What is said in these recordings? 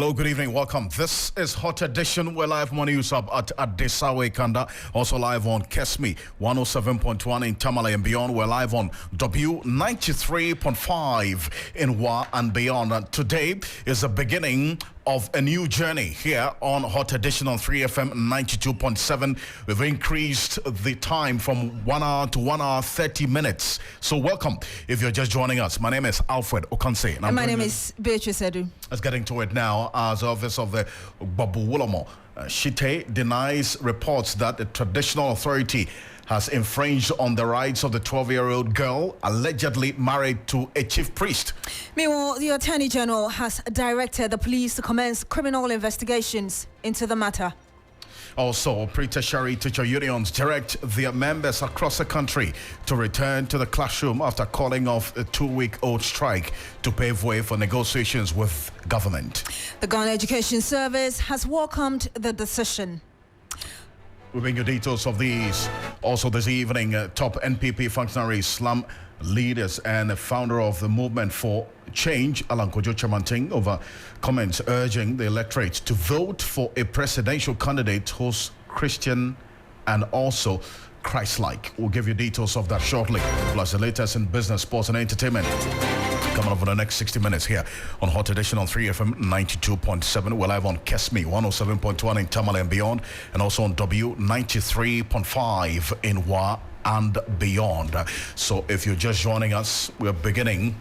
Hello, good evening, welcome. This is Hot Edition. We're live on news up at Desawe Kanda, also live on Kesmi 107.1 in Tamale and beyond. We're live on W93.5 in Wa and beyond. And today is the beginning of a new journey here on Hot Edition on 3FM 92.7. We've increased the time from 1 hour to 1 hour 30 minutes. So welcome if you're just joining us. My name is Alfred Ocansey. And my name is Beatrice Adu. Let's get into it now. As the office of the Babu Shite denies reports that the traditional authority has infringed on the rights of the 12-year-old girl allegedly married to a chief priest. Meanwhile, the Attorney General has directed the police to commence criminal investigations into the matter. Also, pre-tertiary teacher unions direct their members across the country to return to the classroom after calling off a 2-week-old strike to pave way for negotiations with government. The Ghana Education Service has welcomed the decision. We bring you details of these. Also this evening, top NPP functionaries, slum leaders and the founder of the Movement for Change, Alan Kojo Chamanting, over comments urging the electorate to vote for a presidential candidate who's Christian and also Christ-like. We'll give you details of that shortly, plus the latest in business, sports and entertainment. Coming up for the next 60 minutes here on Hot Edition on 3FM 92.7. We're live on Kesmi 107.1 in Tamale and beyond, and also on W93.5 in Wa and beyond. So if you're just joining us, we're beginning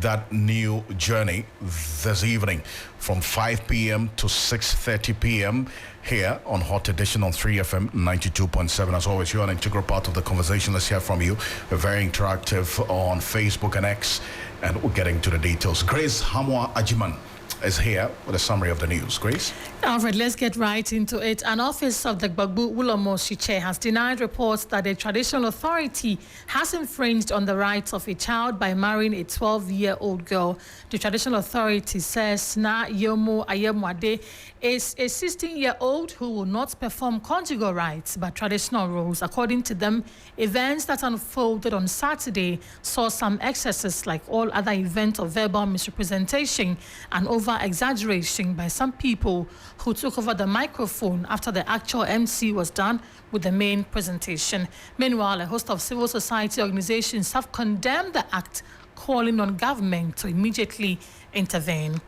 that new journey this evening from 5 p.m. to 6:30 p.m. here on Hot Edition on 3FM 92.7. As always, you're an integral part of the conversation. Let's hear from you. We're very interactive on Facebook and X, and we're getting to the details. Grace Hamwa Ajiman is here with a summary of the news. Grace? Alfred, let's get right into it. An office of the Gbagbu Ulomo Shiche has denied reports that a traditional authority has infringed on the rights of a child by marrying a 12-year-old girl. The traditional authority says Na Yomo Ayemwade is a 16-year-old who will not perform conjugal rights but traditional roles. According to them, events that unfolded on Saturday saw some excesses like all other events of verbal misrepresentation and over-exaggeration by some people who took over the microphone after the actual MC was done with the main presentation. Meanwhile, a host of civil society organizations have condemned the act, calling on government to immediately intervene.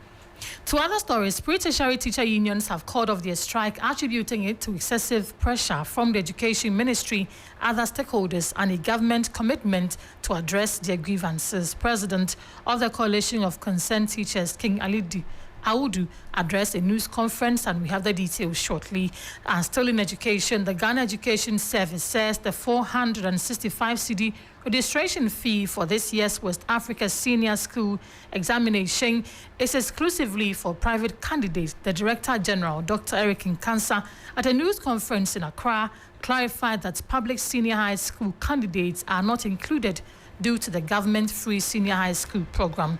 To other stories, pre-tertiary teacher unions have called off their strike, attributing it to excessive pressure from the Education Ministry, other stakeholders, and a government commitment to address their grievances. President of the Coalition of Concerned Teachers, King Alfred Adu, addressed a news conference, and we have the details shortly. And still in education, the Ghana Education Service says the 465 cedi registration fee for this year's West Africa Senior School examination is exclusively for private candidates. The Director General, Dr. Eric Nkansa, at a news conference in Accra, clarified that public senior high school candidates are not included due to the government-free senior high school program.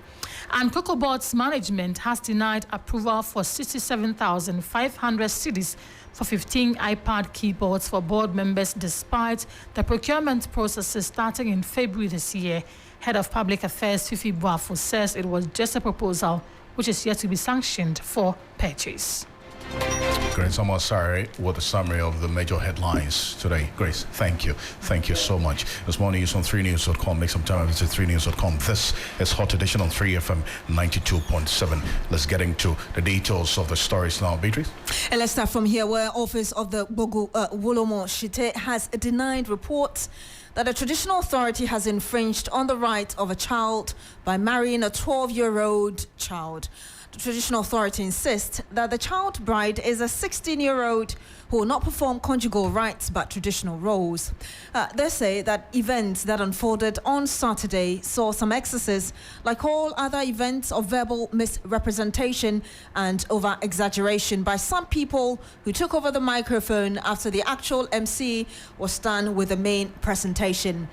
And COCOBOT's management has denied approval for 67,500 cedis for 15 iPad keyboards for board members, despite the procurement processes starting in February this year. Head of Public Affairs Fifi Boafo says it was just a proposal which is yet to be sanctioned for purchase. Grace, I'm sorry with the summary of the major headlines today. Grace, thank you. Thank you so much. This morning news on 3news.com. Make some time and visit 3news.com. This is Hot Edition on 3FM 92.7. Let's get into the details of the stories now. Beatrice? And let's start from here, where Office of the Gbagbu Ulomo Shite has denied reports that a traditional authority has infringed on the right of a child by marrying a 12-year-old child. The traditional authority insists that the child bride is a 16-year-old who will not perform conjugal rights but traditional roles. They say that events that unfolded on Saturday saw some excesses like all other events of verbal misrepresentation and over-exaggeration by some people who took over the microphone after the actual MC was done with the main presentation.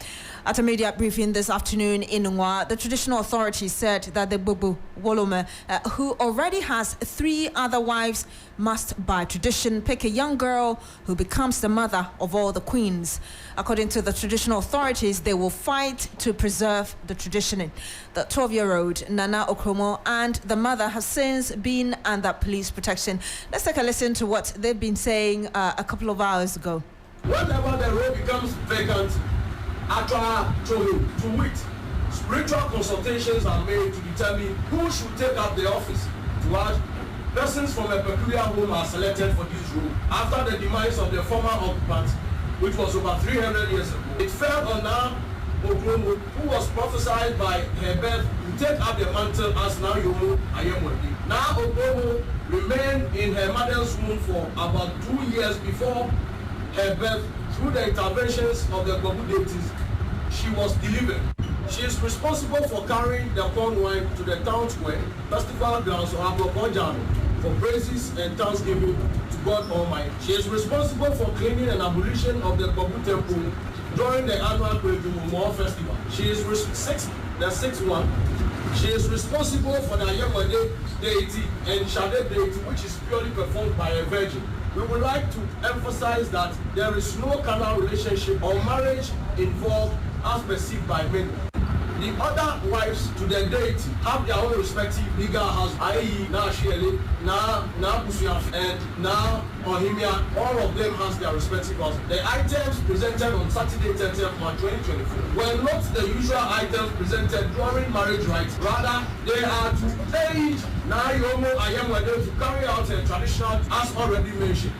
At a media briefing this afternoon in Nwa, the traditional authority said that the Gbagbu Wolome, who already has 3 other wives, must by tradition pick a young girl girl who becomes the mother of all the queens. According to the traditional authorities, they will fight to preserve the tradition. The 12-year-old Nana Okromo and the mother have since been under police protection. Let's take a listen to what they've been saying a couple of hours ago. Whenever the role becomes vacant, to wit, spiritual consultations are made to determine who should take up the office. To add, persons from a peculiar home are selected for this role after the demise of the former occupant, which was over 300 years ago. It fell on Nana Okromo, who was prophesied by her birth to take up the mantle as Nayomo Ayemwedi. Nana Okromo remained in her mother's womb for about 2 years before her birth. Through the interventions of the Gbobu deities, she was delivered. She is responsible for carrying the corn wine to the town square, festival grounds, or Ablokojano for praises and thanksgiving to God Almighty. She is responsible for cleaning and abolition of the Gbobu temple during the annual Kwejumo festival. She is the sixth one. She is responsible for the Ayemwede deity and Shade deity, which is purely performed by a virgin. We would like to emphasize that there is no carnal relationship or marriage involved as perceived by many. The other wives to the deity have their own respective legal houses, i.e. Na Shiele, Na Busuaf, and Na Ohimia. All of them has their respective houses. The items presented on Saturday, 30th March 2024 were not the usual items presented during marriage rites. Rather, they are to aid Nayomo Ayemwede to carry out a traditional, as already mentioned.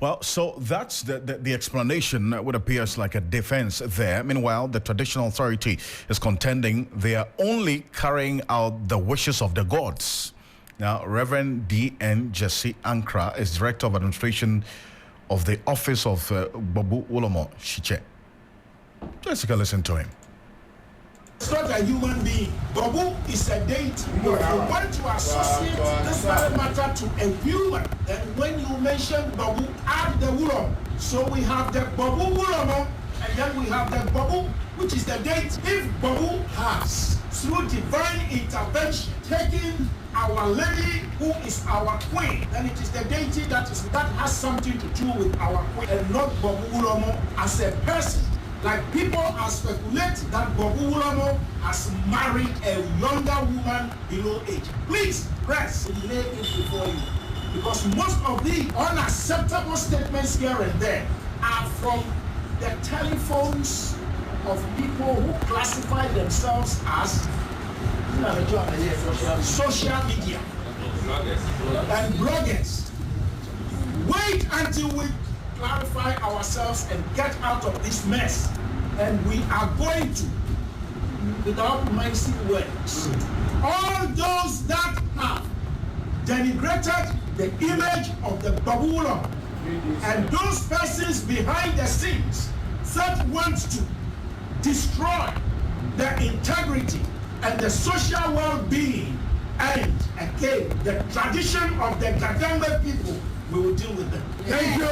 Well, so that's the explanation. What appears like a defense there. Meanwhile, the traditional authority is contending they are only carrying out the wishes of the gods. Now, Reverend D.N. Jesse Ankra is Director of Administration of the Office of Gbogu Wolomo Shiche. Jessica, listen to him. It's not a human being. Gbogu is a deity. If you want to associate this very matter to a human, then when you mention Gbogu, add the Wulomo. So we have the Gbogu Wulomo, and then we have the Gbogu, which is the deity. If Gbogu has, through divine intervention, taken Our Lady, who is our queen, then it is the deity that has something to do with our queen, and not Gbogu Wulomo as a person. Like people are speculating that Gbogu Wulomo has married a younger woman below age. Please, press, lay it before you. Because most of the unacceptable statements here and there are from the telephones of people who classify themselves as social media and bloggers. Wait until we clarify ourselves and get out of this mess, and we are going to, without mincing words, all those that have denigrated the image of the Gbogu Wulomo and those persons behind the scenes that want to destroy the integrity and the social well-being and again the tradition of the Gagambe people, we will deal with them. Thank you.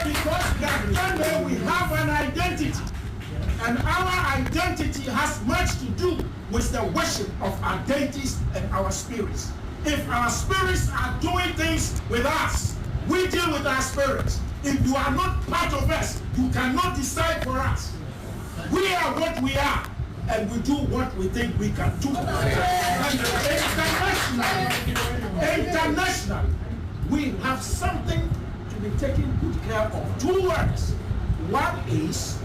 Because Gagambe, we have an identity, and our identity has much to do with the worship of our deities and our spirits. If our spirits are doing things with us, we deal with our spirits. If you are not part of us, you cannot decide for us. We are what we are, and we do what we think we can do. Internationally, we have something to be taken good care of. Two words. One is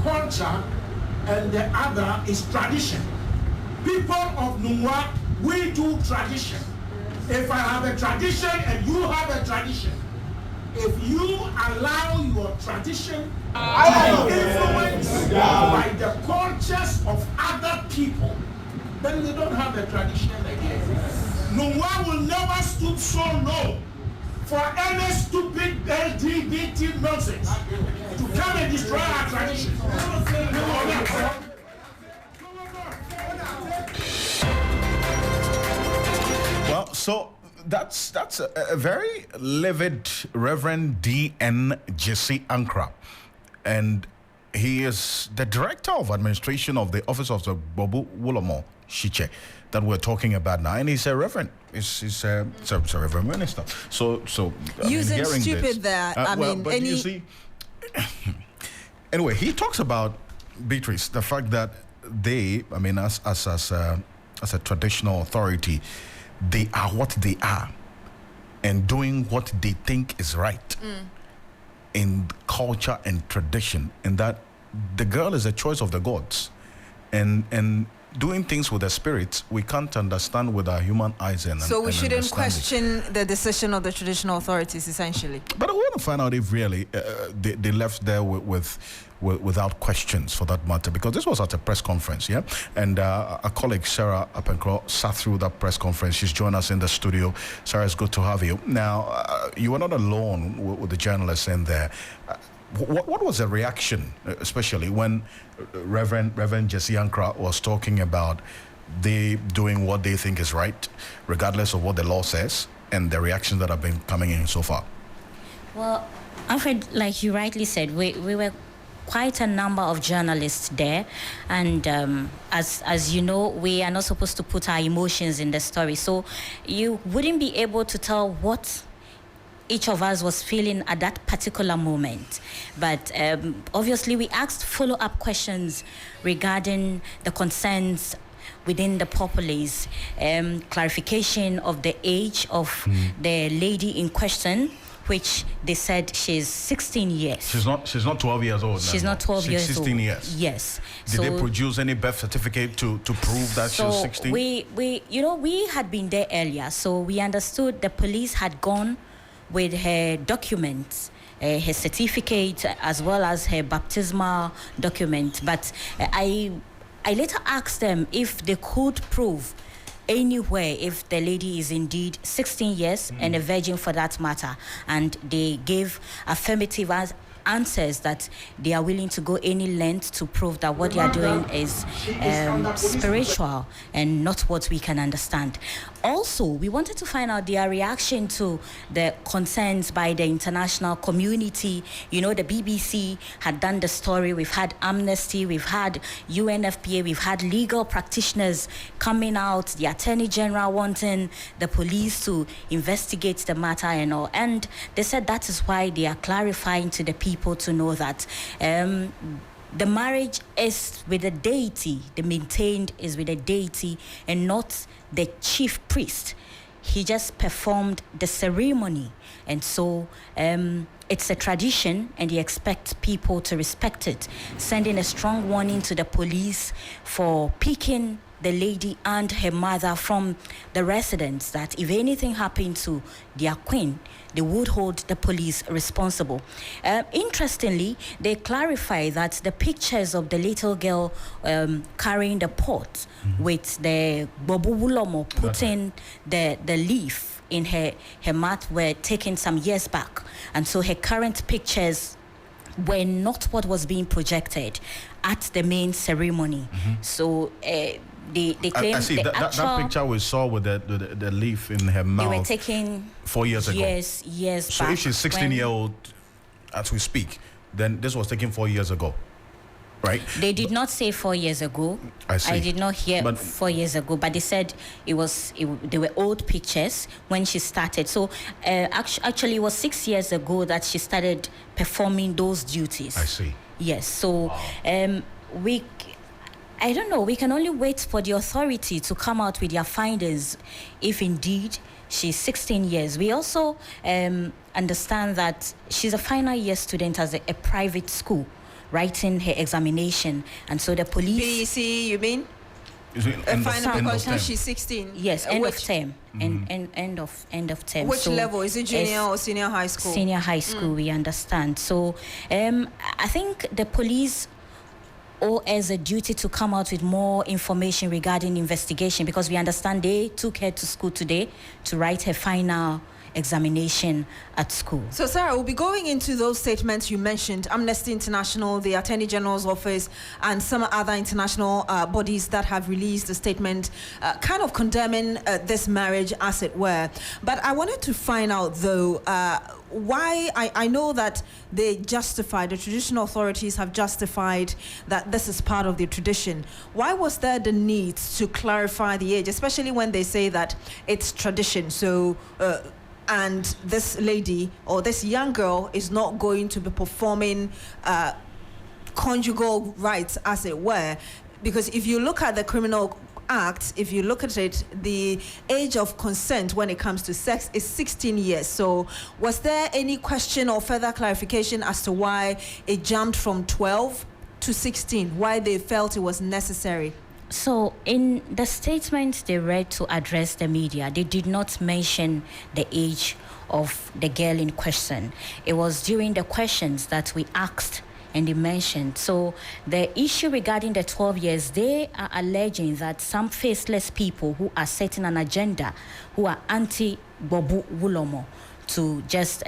culture, and the other is tradition. People of Nungwa, we do tradition. If I have a tradition and you have a tradition, if you allow your tradition to be influenced by the cultures of other people, then we don't have a tradition again. Nungwa will never stoop so low for any stupid LGBT nonsense to come and destroy our tradition. Well, so that's a very livid Reverend D.N. Jesse Ankra, and he is the Director of Administration of the Office of the Gbogu Wulomo Shiche. that we're talking about now, and he's a reverend. He's a reverend minister. So using stupid this, there. but you see, anyway, he talks about Beatrice, the fact that they, as a traditional authority, they are what they are, and doing what they think is right in culture and tradition, and that the girl is a choice of the gods, and doing things with the spirit we can't understand with our human eyes. So we shouldn't question the decision of the traditional authorities, essentially. But I want to find out if really they left there without questions, for that matter, because this was at a press conference, yeah? And our colleague Sarah Appencroft sat through that press conference. She's joined us in the studio. Sarah, it's good to have you. Now, you were not alone with the journalists in there. What was the reaction, especially when Reverend Jesse Ankra was talking about they doing what they think is right, regardless of what the law says, and the reactions that have been coming in so far? Well, Alfred, like you rightly said, we were quite a number of journalists there, and as you know, we are not supposed to put our emotions in the story, so you wouldn't be able to tell what each of us was feeling at that particular moment. But obviously we asked follow-up questions regarding the concerns within the populace, clarification of the age of the lady in question, which they said she's 16 years. She's not 12 years old. She's not 12 years 16 old. Years. Yes. Did they produce any birth certificate to prove that she was 16? We had been there earlier, so we understood the police had gone with her documents, her certificate, as well as her baptismal document. But I later asked them if they could prove anywhere if the lady is indeed 16 years and a virgin for that matter. And they gave affirmative answers that they are willing to go any length to prove that what they are doing is spiritual and not what we can understand. Also, we wanted to find out their reaction to the concerns by the international community. You know, the BBC had done the story. We've had Amnesty, we've had UNFPA, we've had legal practitioners coming out, the Attorney General wanting the police to investigate the matter and all. And they said that is why they are clarifying to the people to know that the marriage is with a deity, the maintained is with a deity and not the chief priest. He just performed the ceremony, and so it's a tradition and he expects people to respect it, sending a strong warning to the police for picking the lady and her mother from the residents that if anything happened to their queen, they would hold the police responsible. Interestingly, they clarify that the pictures of the little girl carrying the pot with the bobubulomo putting the leaf in her mouth were taken some years back. And so her current pictures were not what was being projected at the main ceremony. So they claim I see that picture we saw with the leaf in her mouth. They were taken 4 years ago. Years so back. If she's 16 years old as we speak, then this was taken 4 years ago, right? They did not say 4 years ago. I see. I did not hear 4 years ago, but they said they were old pictures when she started. So actually it was 6 years ago that she started performing those duties. I see. Yes. So I don't know. We can only wait for the authority to come out with their findings if indeed she's 16 years. We also understand that she's a final year student at a private school, writing her examination. And so the police... BEC, you mean? End Because she's 16. Yes, end of term. End of term. Which level? Is it junior or senior high school? Senior high school, we understand. So I think the police owe us a duty to come out with more information regarding investigation, because we understand they took her to school today to write her final examination at school. So, Sarah, we'll be going into those statements you mentioned, Amnesty International, the Attorney General's Office, and some other international bodies that have released a statement kind of condemning this marriage, as it were. But I wanted to find out, though, why I know that they justify, the traditional authorities have justified that this is part of the tradition. Why was there the need to clarify the age, especially when they say that it's tradition? So, and this lady or this young girl is not going to be performing conjugal rights, as it were, because if you look at the Criminal Act, if you look at it, the age of consent when it comes to sex is 16 years. So was there any question or further clarification as to why it jumped from 12 to 16, why they felt it was necessary? So in the statement they read to address the media, they did not mention the age of the girl in question. It was during the questions that we asked and they mentioned. So the issue regarding the 12 years, they are alleging that some faceless people who are setting an agenda, who are anti-Bobu Wulomo, to just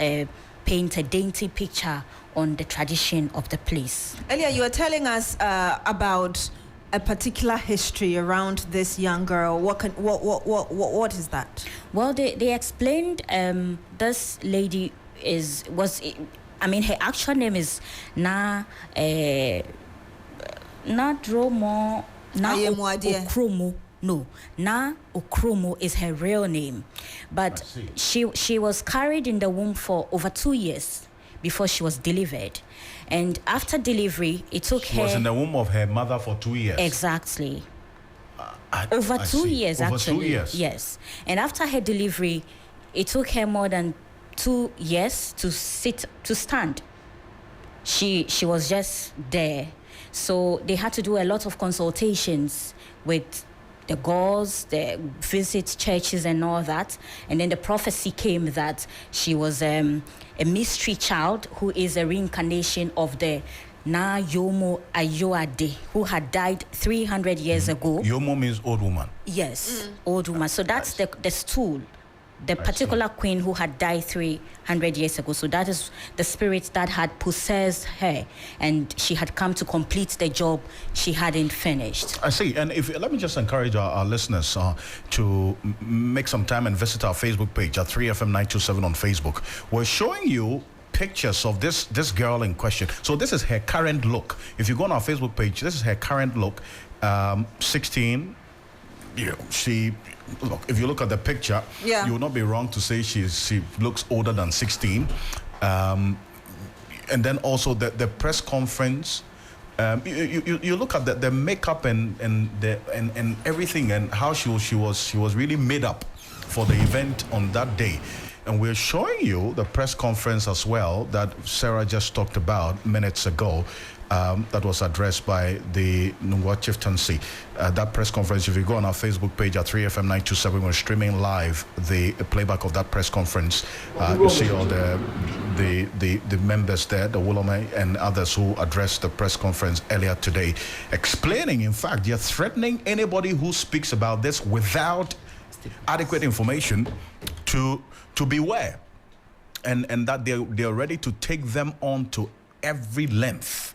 paint a dainty picture on the tradition of the place. Earlier, you were telling us about a particular history around this young girl. What is that? Well, they explained this lady was. I mean, her actual name is Na Dromo Na Okromo. No, Na Okromo is her real name, but she was carried in the womb for over 2 years before she was delivered, and after delivery, it took her. She was in the womb of her mother for 2 years. Exactly. Over 2 years, actually. Over 2 years. Yes, and after her delivery, it took her more than 2 years to stand. She was just there. So they had to do a lot of consultations with the gods, the visit churches and all that. And then the prophecy came that she was a mystery child who is a reincarnation of the Na Yomo Ayoade, who had died 300 years ago. Yomo means old woman. Yes, old woman. So that's the stool. The particular queen who had died 300 years ago. So that is the spirit that had possessed her, and she had come to complete the job she hadn't finished. I see. And let me just encourage our listeners to make some time and visit our Facebook page at 3FM927 on Facebook. We're showing you pictures of this girl in question. So this is her current look. If you go on our Facebook page, this is her current look. 16. Look, if you look at the picture, you will not be wrong to say she looks older than 16. And then also the press conference. You look at the makeup and everything, and how she was really made up for the event on that day. And we're showing you the press conference as well that Sarah just talked about minutes ago. That was addressed by the Nungwa Chieftaincy. That press conference, if you go on our Facebook page at 3FM927, we're streaming live the playback of that press conference. You see all the members there, the Wulome and others who addressed the press conference earlier today, explaining, in fact, they're threatening anybody who speaks about this without adequate information to beware, and that they're ready to take them on to every length.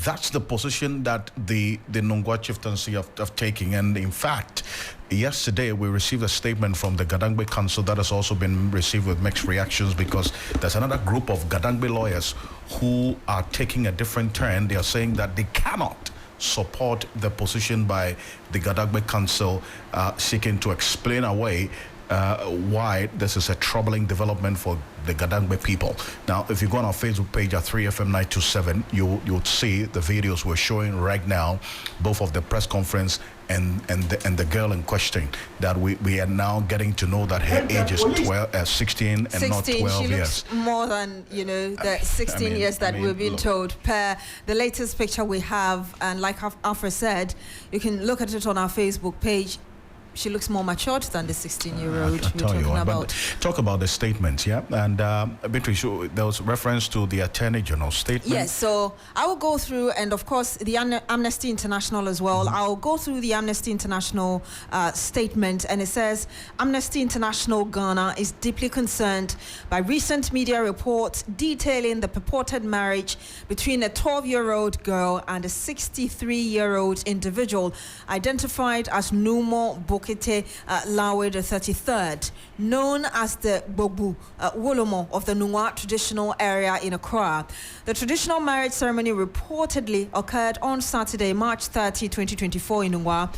That's the position that the Nungwa Chieftaincy have taken. And in fact, yesterday we received a statement from the Gadangbe Council that has also been received with mixed reactions, because there's another group of Gadangbe lawyers who are taking a different turn. They are saying that they cannot support the position by the Gadangbe Council, seeking to explain away why this is a troubling development for the Gadangbe people. Now, if you go on our Facebook page at 3FM927, you'll see the videos we're showing right now, both of the press conference and the girl in question, that we are now getting to know that her age is 16 and not 12 she years. Looks more than, the 16 years that we've been told per the latest picture we have. And like Alfred said, you can look at it on our Facebook page. she looks more matured than the 16-year-old I'll you're tell talking you what, about. but talk about the statements, yeah? And Beatrice, there was reference to the Attorney General statement. Yes, so I will go through, and of course the Amnesty International as well. I'll go through the Amnesty International statement, and it says, Amnesty International Ghana is deeply concerned by recent media reports detailing the purported marriage between a 12-year-old girl and a 63-year-old individual identified as Numo Bokete Lawe the 33rd, known as the Gbagbu Wolomo of the Nungwa traditional area in Accra. The traditional marriage ceremony reportedly occurred on Saturday, March 30, 2024 in Nungwa.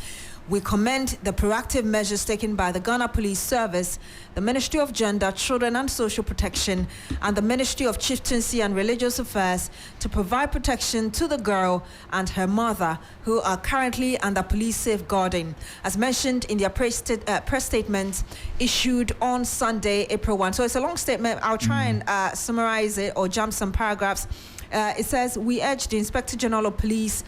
We commend the proactive measures taken by the Ghana Police Service, the Ministry of Gender, Children and Social Protection, and the Ministry of Chieftaincy and Religious Affairs to provide protection to the girl and her mother, who are currently under police safeguarding. As mentioned in their press statement issued on Sunday, April 1. So it's a long statement. I'll try and summarize it or jump some paragraphs. It says, we urge the Inspector General of Police,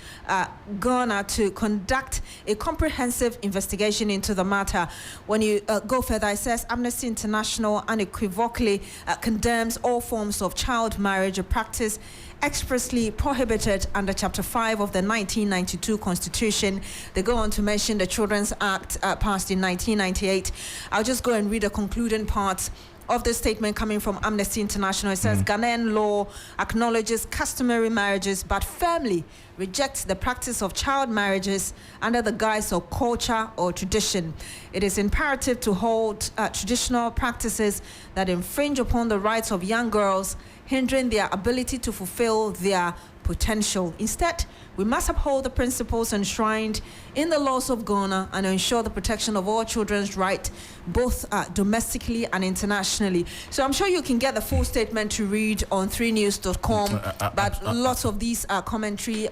Ghana, to conduct a comprehensive investigation into the matter. When you go further, it says, Amnesty International unequivocally condemns all forms of child marriage, a practice expressly prohibited under Chapter 5 of the 1992 Constitution. They go on to mention the Children's Act passed in 1998. I'll just go and read the concluding parts of the statement coming from Amnesty International. It says, Ghanaian law acknowledges customary marriages but firmly rejects the practice of child marriages under the guise of culture or tradition. It is imperative to hold traditional practices that infringe upon the rights of young girls, hindering their ability to fulfill their potential. Instead, we must uphold the principles enshrined in the laws of Ghana and ensure the protection of all children's rights, both domestically and internationally. So I'm sure you can get the full statement to read on 3news.com, but lots of these commentaries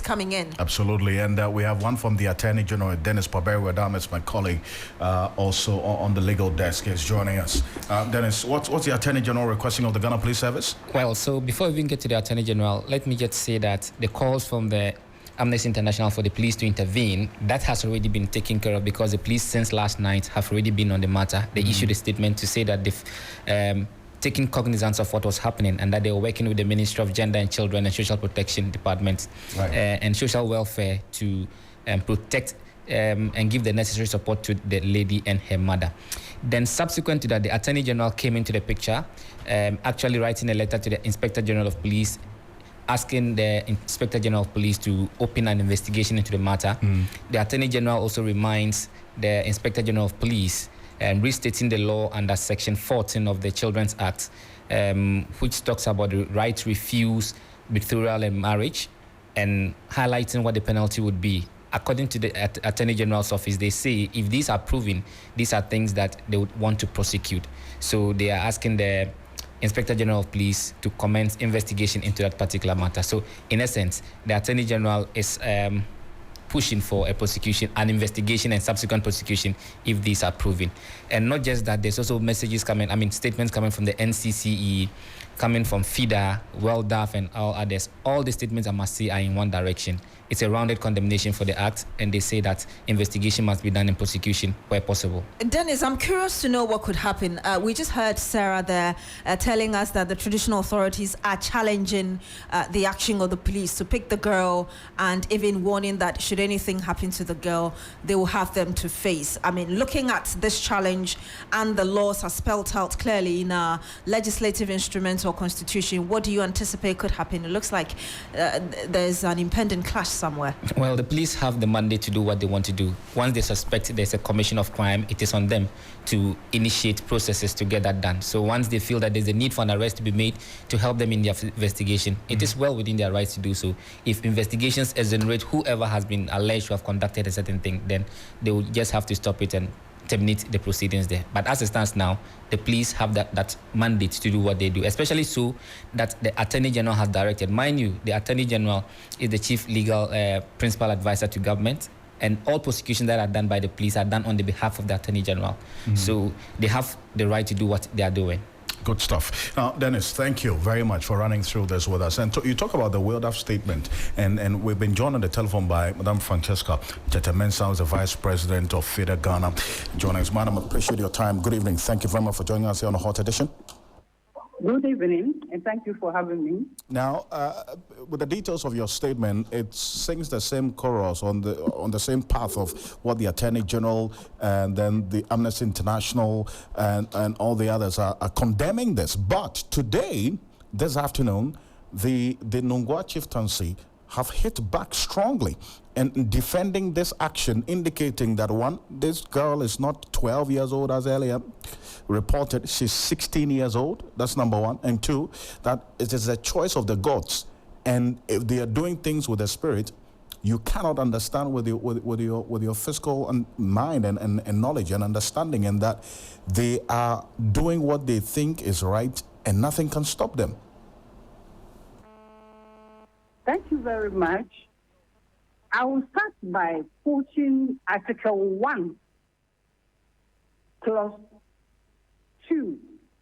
coming in. Absolutely, and we have one from the Attorney General, Dennis Paberu-Adam, is my colleague, also on the legal desk, is joining us. Dennis, what's the Attorney General requesting of the Ghana Police Service? Well, so before we even get to the Attorney General, let me just say that the calls from the Amnesty International for the police to intervene, that has already been taken care of because the police since last night have already been on the matter. They issued a statement to say that they've taken cognizance of what was happening and that they were working with the Ministry of Gender and Children and Social Protection Department and Social Welfare to protect and give the necessary support to the lady and her mother. Then subsequent to that, the Attorney General came into the picture, actually writing a letter to the Inspector General of Police asking the Inspector General of Police to open an investigation into the matter. The Attorney General also reminds the Inspector General of Police restating the law under Section 14 of the Children's Act, which talks about the right to refuse betrothal and marriage, and highlighting what the penalty would be. According to the Attorney General's office, they say if these are proven, these are things that they would want to prosecute. So they are asking the Inspector General of Police to commence investigation into that particular matter. So in essence, the Attorney General is pushing for a prosecution, an investigation and subsequent prosecution if these are proven. And not just that, there's also messages coming, statements coming from the NCCE, coming from FIDA, WellDAF and all others. All the statements, I must say, are in one direction. It's a rounded condemnation for the act, and they say that investigation must be done in prosecution where possible. Dennis, I'm curious to know what could happen. We just heard Sarah there telling us that the traditional authorities are challenging the action of the police to pick the girl and even warning that should anything happen to the girl, they will have them to face. I mean, looking at this challenge and the laws are spelled out clearly in our legislative instruments or constitution, what do you anticipate could happen? It looks like there's an impending clash somewhere. Well, the police have the mandate to do what they want to do. Once they suspect there's a commission of crime, it is on them to initiate processes to get that done. So once they feel that there's a need for an arrest to be made to help them in their investigation, it is well within their rights to do so. If investigations exonerate whoever has been alleged to have conducted a certain thing, then they will just have to stop it and terminate the proceedings there. But as it stands now, the police have that mandate to do what they do, especially so that the Attorney General has directed. Mind you, the Attorney General is the chief legal principal advisor to government, and all prosecutions that are done by the police are done on the behalf of the Attorney General. So they have the right to do what they are doing. Good stuff. Now, Dennis, thank you very much for running through this with us. And you talk about the World Up statement, and we've been joined on the telephone by Madam Francesca Cheta-Mensah, who's the Vice President of FIDA Ghana. Joining us, Madam, appreciate your time. Good evening. Thank you very much for joining us here on the Hot Edition. Good evening, and thank you for having me. Now, with the details of your statement, it sings the same chorus on the same path of what the Attorney General and then the Amnesty International and all the others are condemning this. But today, this afternoon, the Nungwa chieftaincy have hit back strongly in defending this action, indicating that one, this girl is not 12 years old as earlier reported, she's 16 years old. That's number one. And two, that it is a choice of the gods. And if they are doing things with the spirit, you cannot understand with your physical and mind and knowledge and understanding, and that they are doing what they think is right and nothing can stop them. Thank you very much. I will start by quoting Article 1, Clause 2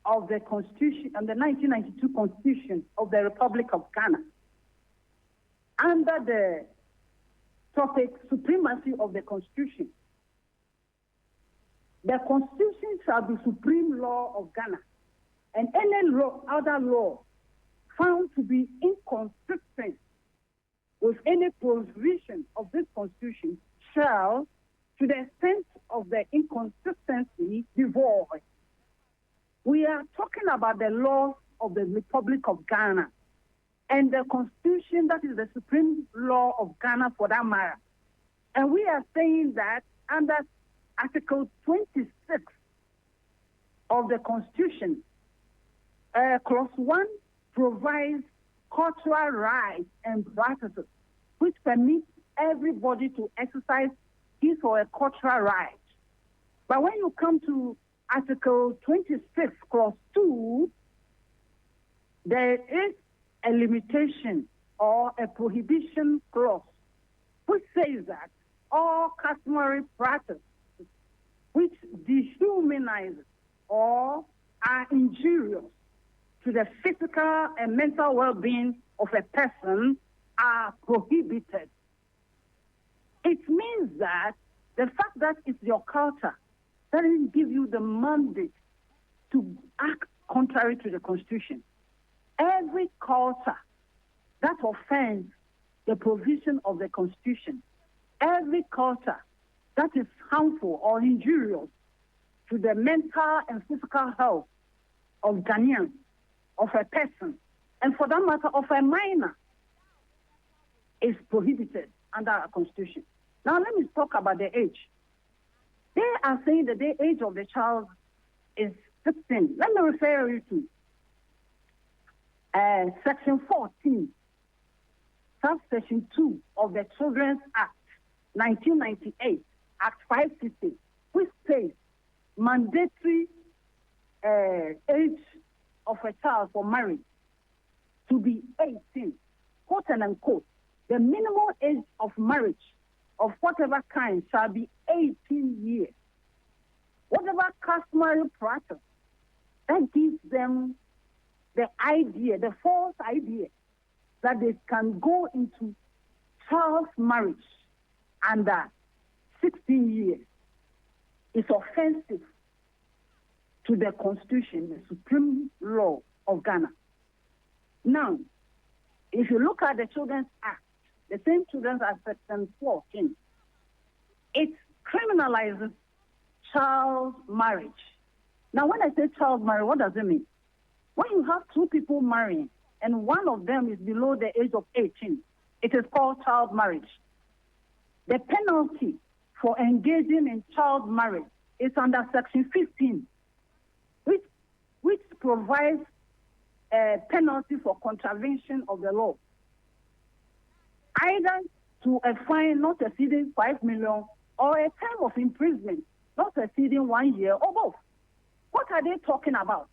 of the Constitution, and the 1992 Constitution of the Republic of Ghana, under the topic supremacy of the Constitution. The Constitution shall be supreme law of Ghana, and any other law found to be inconsistent with any provision of this Constitution shall, to the extent of the inconsistency, be void. We are talking about the laws of the Republic of Ghana and the Constitution that is the supreme law of Ghana for that matter. And we are saying that under Article 26 of the Constitution, Clause 1 provides cultural rights and practices which permit everybody to exercise his or her cultural right. But when you come to Article 26, Clause 2, there is a limitation or a prohibition clause which says that all customary practices which dehumanize or are injurious to the physical and mental well-being of a person are prohibited. It means that the fact that it's your culture doesn't give you the mandate to act contrary to the Constitution. Every culture that offends the provision of the Constitution, every culture that is harmful or injurious to the mental and physical health of Ghanaians, of a person, and for that matter, of a minor, is prohibited under our Constitution. Now, let me talk about the age. They are saying that the age of the child is 16. Let me refer you to Section 14, Subsection 2 of the Children's Act, 1998, Act 560, which says mandatory age of a child for marriage to be 18, quote and unquote. The minimum age of marriage of whatever kind shall be 18 years. Whatever customary practice that gives them the idea, the false idea, that they can go into child marriage under 16 years is offensive to the Constitution, the supreme law of Ghana. Now, if you look at the Children's Act, the same Children's Act, Section 14, it criminalizes child marriage. Now, when I say child marriage, what does it mean? When you have two people marrying and one of them is below the age of 18, it is called child marriage. The penalty for engaging in child marriage is under Section 15, which provides a penalty for contravention of the law, either to a fine not exceeding 5 million or a term of imprisonment not exceeding 1 year or both. What are they talking about?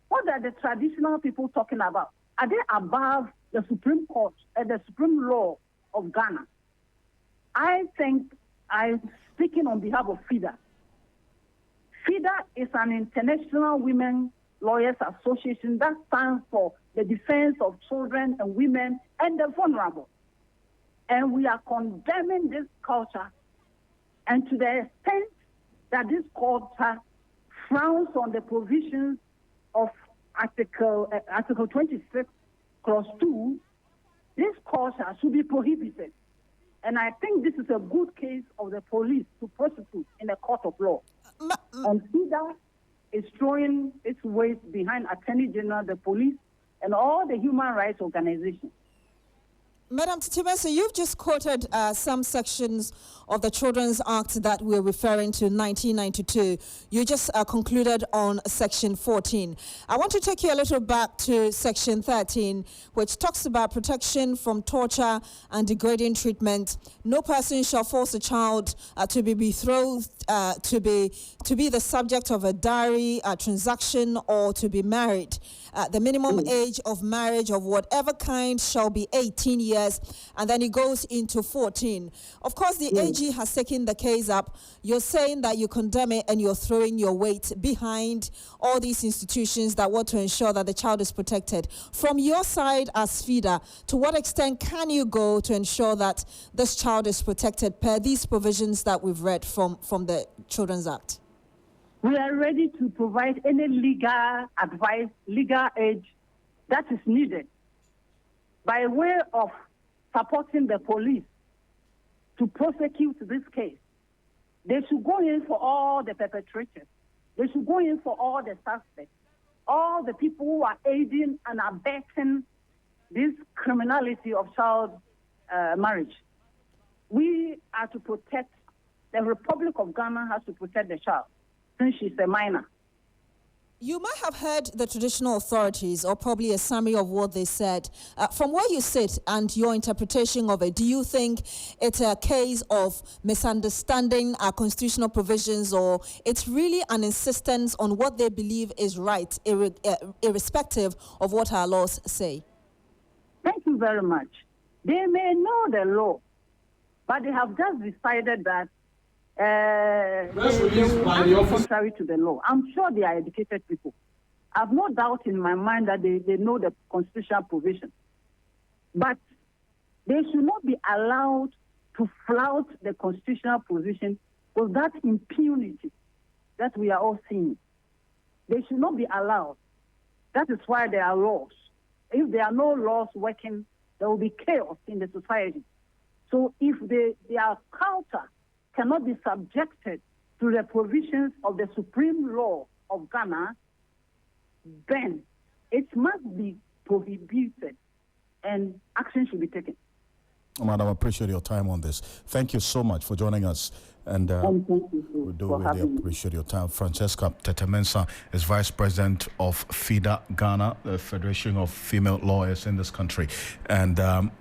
What are the traditional people talking about? Are they above the Supreme Court and the Supreme Law of Ghana? I think I'm speaking on behalf of FIDA. FIDA is an international women Lawyers Association that stands for the defense of children and women and the vulnerable. And we are condemning this culture, and to the extent that this culture frowns on the provisions of Article 26, Clause 2, this culture should be prohibited. And I think this is a good case of the police to prosecute in a court of law. And FIDA is throwing its weight behind Attorney General, the police, and all the human rights organizations. Madam Titimeso, you've just quoted some sections of the Children's Act that we're referring to, 1992. You just concluded on Section 14. I want to take you a little back to Section 13, which talks about protection from torture and degrading treatment. No person shall force a child to be betrothed, to be the subject of a dowry, a transaction, or to be married. The minimum age of marriage of whatever kind shall be 18 years, and then it goes into 14. Of course, the AG has taken the case up. You're saying that you condemn it and you're throwing your weight behind all these institutions that want to ensure that the child is protected. From your side as FIDA, to what extent can you go to ensure that this child is protected per these provisions that we've read from the Children's Act? We are ready to provide any legal advice, legal aid that is needed by way of supporting the police to prosecute this case. They should go in for all the perpetrators. They should go in for all the suspects, all the people who are aiding and abetting this criminality of child marriage. We are to protect, the Republic of Ghana has to protect the child since she's a minor. You might have heard the traditional authorities, or probably a summary of what they said. From where you sit and your interpretation of it, do you think it's a case of misunderstanding our constitutional provisions, or it's really an insistence on what they believe is right, irrespective of what our laws say? Thank you very much. They may know the law, but they have just decided that contrary to the law. I'm sure they are educated people. I have no doubt in my mind that they know the constitutional provision. But they should not be allowed to flout the constitutional provision with that impunity that we are all seeing. They should not be allowed. That is why there are laws. If there are no laws working, there will be chaos in the society. So if their culture cannot be subjected to the provisions of the supreme law of Ghana, then it must be prohibited and action should be taken. Madam, I appreciate your time on this. Thank you so much for joining us. And we do really appreciate your time. Francesca Tetemensa is Vice President of FIDA Ghana, the Federation of Female Lawyers in this country. And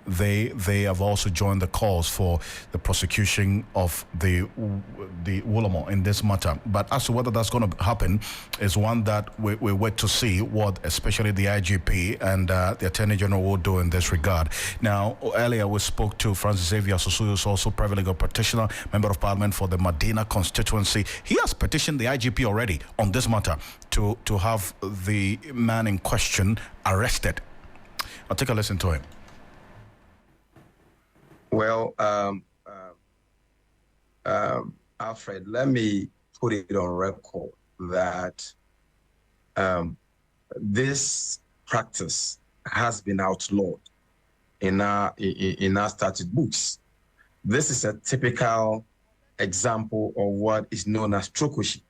they have also joined the cause for the prosecution of the Wolomo in this matter. But as to whether that's going to happen is one that we wait to see what especially the IGP and the Attorney General will do in this regard. Now, earlier we spoke to Francis Xavier Susu, who is also private legal practitioner, Member of Parliament for the Medina constituency. He has petitioned the IGP already on this matter to have the man in question arrested. I'll take a listen to him. Well, Alfred, let me put it on record that this practice has been outlawed in our statute books. This is a typical example of what is known as trokoshi,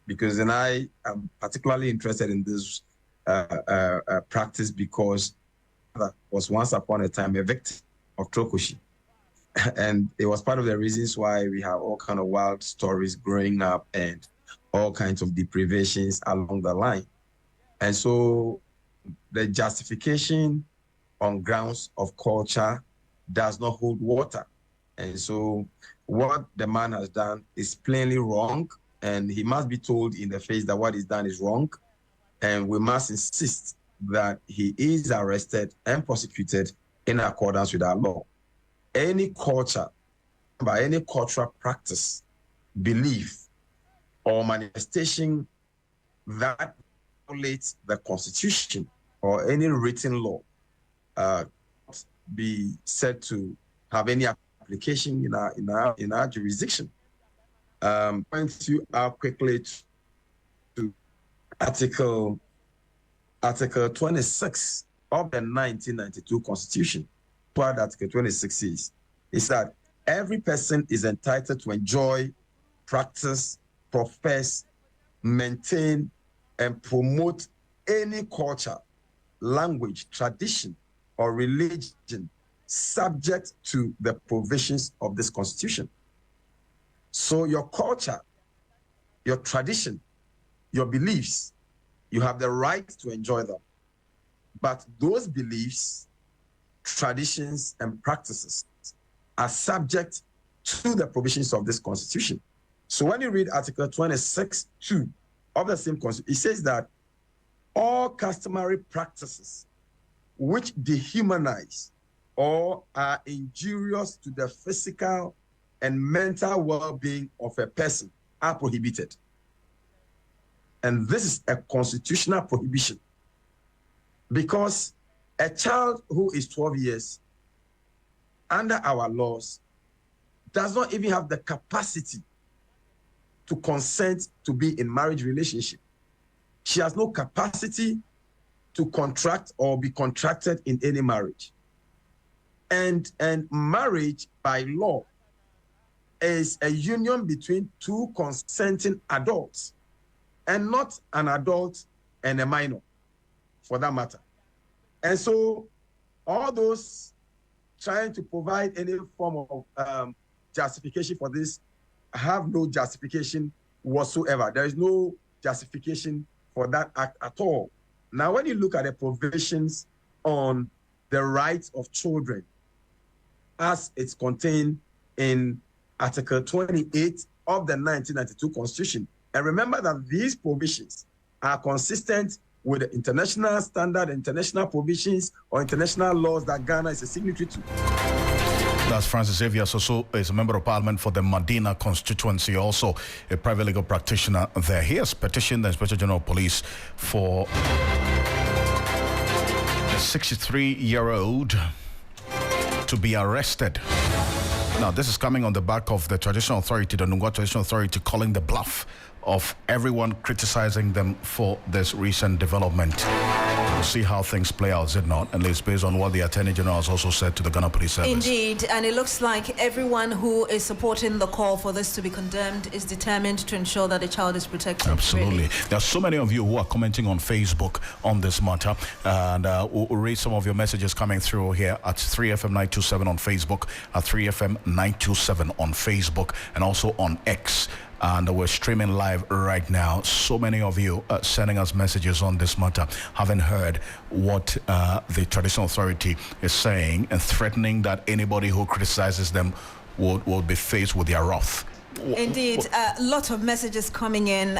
because then I am particularly interested in this practice because I was once upon a time a victim of trokoshi. And it was part of the reasons why we have all kind of wild stories growing up and all kinds of deprivations along the line. And so the justification on grounds of culture does not hold water. And so what the man has done is plainly wrong, and he must be told in the face that what he's done is wrong. And we must insist that he is arrested and prosecuted in accordance with our law. Any culture, by any cultural practice, belief, or manifestation that violates the Constitution or any written law be said to have any application in our jurisdiction. Going to quickly to Article 26 of the 1992 Constitution. What Article 26 is that every person is entitled to enjoy, practice, profess, maintain, and promote any culture, language, tradition, or religion subject to the provisions of this Constitution. So your culture, your tradition, your beliefs, you have the right to enjoy them. But those beliefs, traditions, and practices are subject to the provisions of this Constitution. So when you read Article 26(2) of the same Constitution, it says that all customary practices which dehumanize or are injurious to the physical and mental well-being of a person are prohibited. And this is a constitutional prohibition because a child who is 12 years under our laws does not even have the capacity to consent to be in marriage relationship. She has no capacity to contract or be contracted in any marriage. And marriage by law is a union between two consenting adults and not an adult and a minor, for that matter. And so all those trying to provide any form of justification for this have no justification whatsoever. There is no justification for that act at all. Now, when you look at the provisions on the rights of children, as it's contained in Article 28 of the 1992 Constitution, and remember that these provisions are consistent with the international standard, international provisions, or international laws that Ghana is a signatory to. That's Francis Xavier Soso, is a member of parliament for the Medina constituency, also a private legal practitioner there. He has petitioned the Inspector General of Police for a 63-year-old to be arrested. Now, this is coming on the back of the traditional authority, the Nungwa Traditional Authority, calling the bluff of everyone criticizing them for this recent development. We'll see how things play out, is it not? And it's based on what the Attorney General has also said to the Ghana Police Service. Indeed, and it looks like everyone who is supporting the call for this to be condemned is determined to ensure that the child is protected. Absolutely. Really. There are so many of you who are commenting on Facebook on this matter, and we'll read some of your messages coming through here at 3FM927 on Facebook, at 3FM927 on Facebook, and also on X. And we're streaming live right now. So many of you sending us messages on this matter, having heard what the traditional authority is saying and threatening that anybody who criticizes them will be faced with their wrath. Indeed, a lot of messages coming in.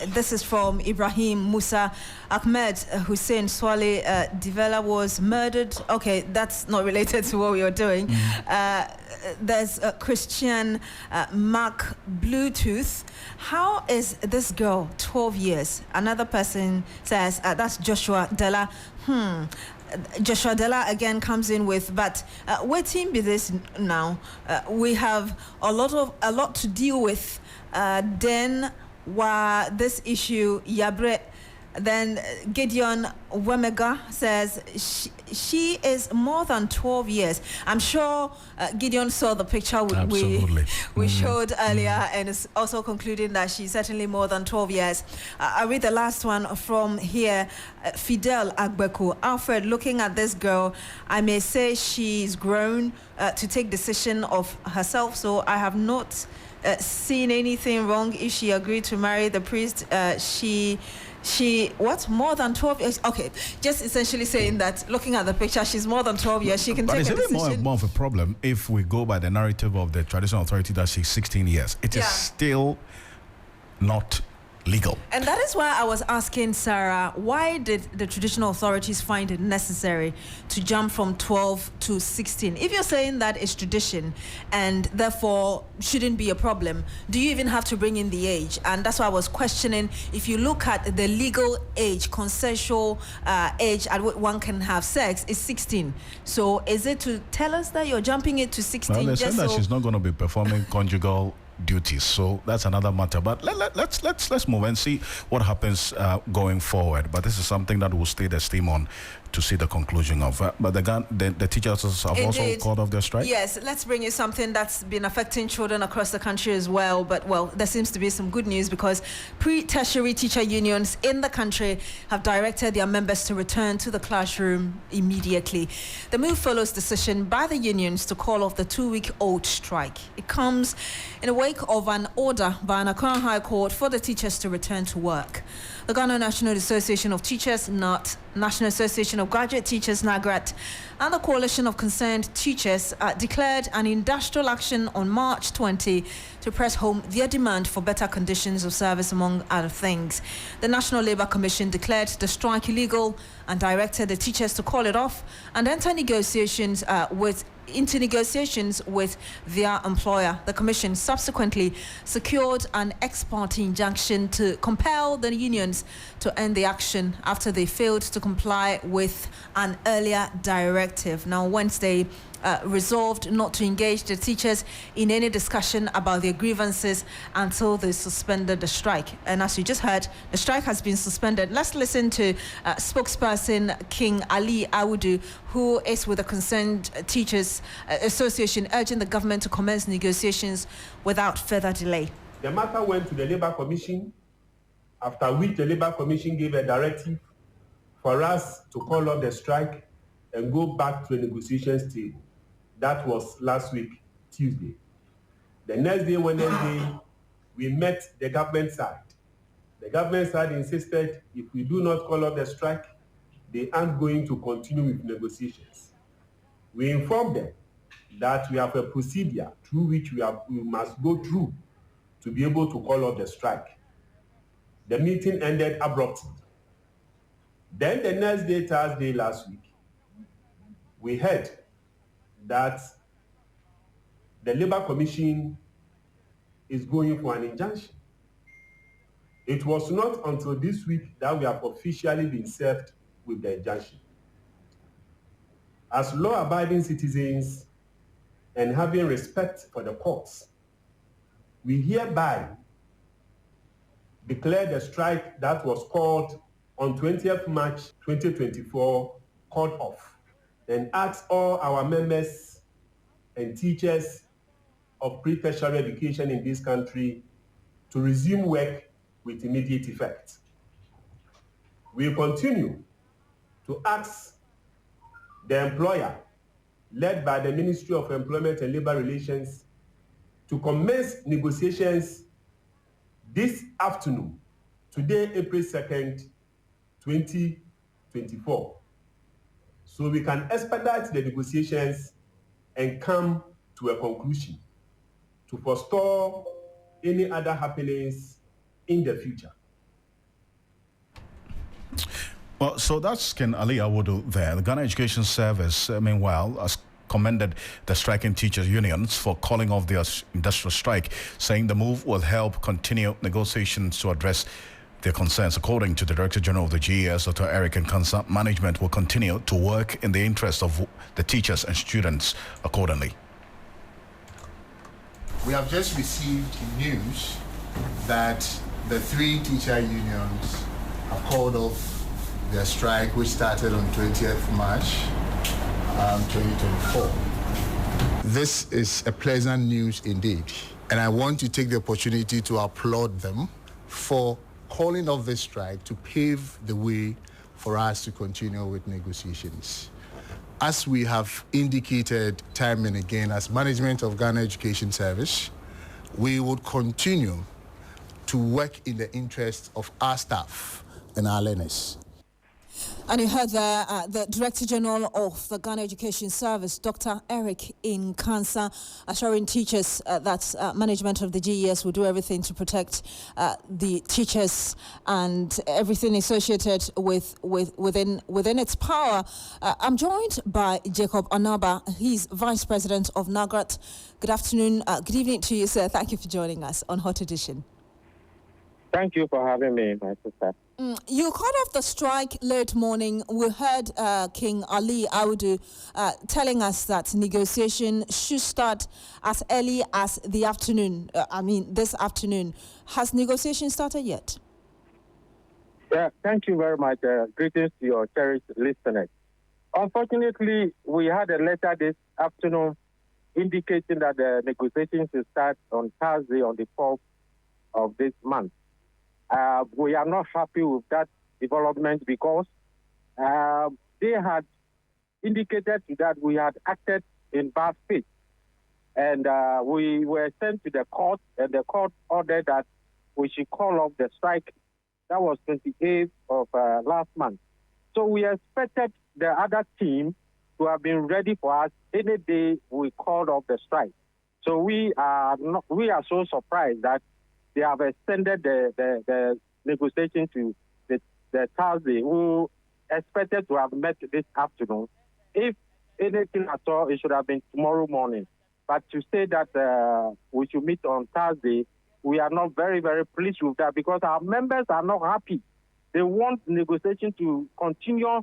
This is from Ibrahim Musa Ahmed Hussein Swale. Divela was murdered. Okay, that's not related to what we are doing. There's Christian Mark Bluetooth. How is this girl 12 years? Another person says, that's Joshua Della. Joshua Della again comes in with, but waiting be this now. We have a lot to deal with. Then this issue Yabre. Then Gideon Wemega says she is more than 12 years. I'm sure Gideon saw the picture we showed earlier, and is also concluding that she's certainly more than 12 years. I read the last one from here. Fidel Agbeku. Alfred, looking at this girl, I may say she's grown to take decision of herself, so I have not seen anything wrong if she agreed to marry the priest. She more than 12 years? Okay, just essentially saying that looking at the picture, she's more than 12 years. She can take a decision. But it's more of a problem if we go by the narrative of the traditional authority that she's 16 years. It is still not legal. And that is why I was asking Sarah, why did the traditional authorities find it necessary to jump from 12 to 16? If you're saying that it's tradition and therefore shouldn't be a problem, do you even have to bring in the age? And that's why I was questioning, if you look at the legal age, consensual age at what one can have sex is 16. So is it to tell us that you're jumping it to 16? Well, they said that she's not going to be performing conjugal duties, so that's another matter. But let's move and see what happens going forward. But this is something that will stay the steam on to see the conclusion of. But the teachers have also called off their strike. Yes, let's bring you something that's been affecting children across the country as well. But well, there seems to be some good news because pre-tertiary teacher unions in the country have directed their members to return to the classroom immediately. The move follows decision by the unions to call off the 2-week-old strike. It comes in the wake of an order by an Accra High Court for the teachers to return to work. The Ghana National Association of Teachers, NAT, National Association of Graduate Teachers, NAGRAT, and the Coalition of Concerned Teachers declared an industrial action on March 20 to press home their demand for better conditions of service, among other things. The National Labour Commission declared the strike illegal and directed the teachers to call it off and enter negotiations with their employer. The commission subsequently secured an ex parte injunction to compel the unions to end the action after they failed to comply with an earlier directive. Now, Wednesday, resolved not to engage the teachers in any discussion about their grievances until they suspended the strike. And as you just heard, the strike has been suspended. Let's listen to spokesperson King Ali Awudu, who is with the Concerned Teachers Association, urging the government to commence negotiations without further delay. The matter went to the Labour Commission, after which the Labour Commission gave a directive for us to call off the strike and go back to a negotiations table. That was last week, Tuesday. The next day, Wednesday, we met the government side. The government side insisted if we do not call off the strike, they aren't going to continue with negotiations. We informed them that we have a procedure through which we must go through to be able to call off the strike. The meeting ended abruptly. Then the next day, Thursday last week, we heard that the Labour Commission is going for an injunction. It was not until this week that we have officially been served with the injunction. As law-abiding citizens and having respect for the courts, we hereby declare the strike that was called on 20th March 2024 called off, and ask all our members and teachers of pre-tertiary education in this country to resume work with immediate effect. We continue to ask the employer, led by the Ministry of Employment and Labour Relations, to commence negotiations this afternoon, today, April 2nd, 2024. So we can expedite the negotiations and come to a conclusion to forestall any other happenings in the future. Well, so that's Ken Ali Awudu there. The Ghana Education Service, meanwhile, has commended the striking teachers' unions for calling off their industrial strike, saying the move will help continue negotiations to address their concerns. According to the Director General of the GES, Dr. Eric Nkansa, management will continue to work in the interest of the teachers and students accordingly. We have just received news that the 3 teacher unions have called off their strike, which started on 20th March 2024. This is a pleasant news indeed, and I want to take the opportunity to applaud them for calling off this strike to pave the way for us to continue with negotiations. As we have indicated time and again as management of Ghana Education Service, we would continue to work in the interest of our staff and our learners. And you heard the Director General of the Ghana Education Service, Dr. Eric Nkansa, assuring teachers that management of the GES will do everything to protect the teachers and everything associated within its power. I'm joined by Jacob Anaba. He's Vice President of NAGRAT. Good afternoon. Good evening to you, sir. Thank you for joining us on Hot Edition. Thank you for having me, my sister. You called off the strike late morning. We heard King Ali Audu telling us that negotiation should start as early as the afternoon. This afternoon. Has negotiation started yet? Yeah, thank you very much. Greetings to your cherished listeners. Unfortunately, we had a letter this afternoon indicating that the negotiations will start on Thursday, on the 4th of this month. We are not happy with that development because they had indicated that we had acted in bad faith. And we were sent to the court, and the court ordered that we should call off the strike. That was 28th of last month. So we expected the other team to have been ready for us any day we called off the strike. So we are so surprised that they have extended the negotiation to the Thursday. We expected to have met this afternoon. If anything at all, it should have been tomorrow morning. But to say that we should meet on Thursday, we are not very, very pleased with that because our members are not happy. They want negotiation to continue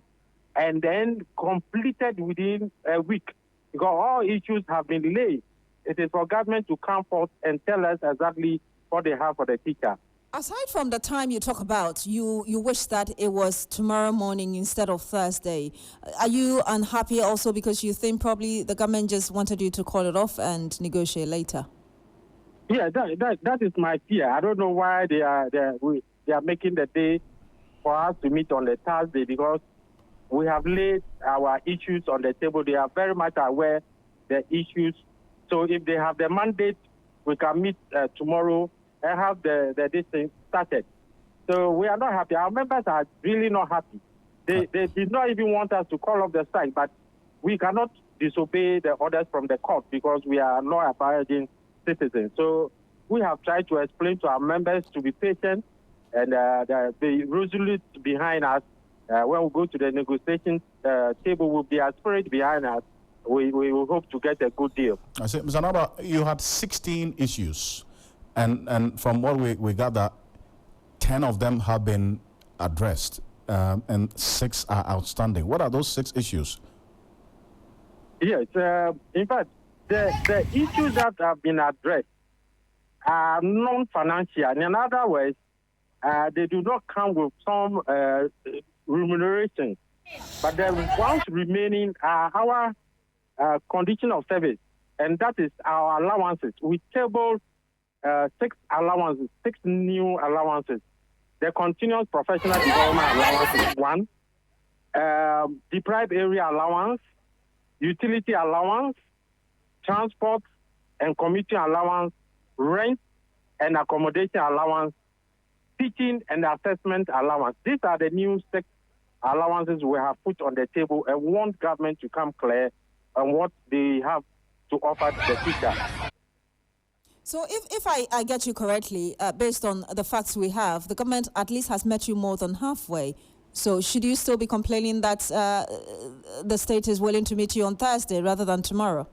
and then completed within a week because all issues have been laid. It is for government to come forth and tell us exactly what they have for the teacher. Aside from the time you talk about, you wish that it was tomorrow morning instead of Thursday. Are you unhappy also because you think probably the government just wanted you to call it off and negotiate later? Yeah, that is my fear. I don't know why they are making the day for us to meet on the Thursday because we have laid our issues on the table. They are very much aware the issues. So if they have the mandate, we can meet tomorrow and have this thing started. So we are not happy. Our members are really not happy. They did not even want us to call off the strike, but we cannot disobey the orders from the court because we are law-abiding citizens. So we have tried to explain to our members to be patient and the resolute behind us. When we go to the negotiation table, will be a spirit behind us. We will hope to get a good deal. I say, Mr. Naba, you had 16 issues, and from what we gather, 10 of them have been addressed, and 6 are outstanding. What are those 6 issues? Yes, in fact, the issues that have been addressed are non-financial. In other words, they do not come with some remuneration, but the ones remaining are our condition of service, and that is our allowances. We tabled 6 allowances, 6 new allowances. The continuous professional development allowance is 1, deprived area allowance, utility allowance, transport and commuting allowance, rent and accommodation allowance, teaching and assessment allowance. These are the new 6 allowances we have put on the table and want government to come clear on what they have to offer the teacher. So if I get you correctly, based on the facts we have, the government at least has met you more than halfway. So should you still be complaining that the state is willing to meet you on Thursday rather than tomorrow?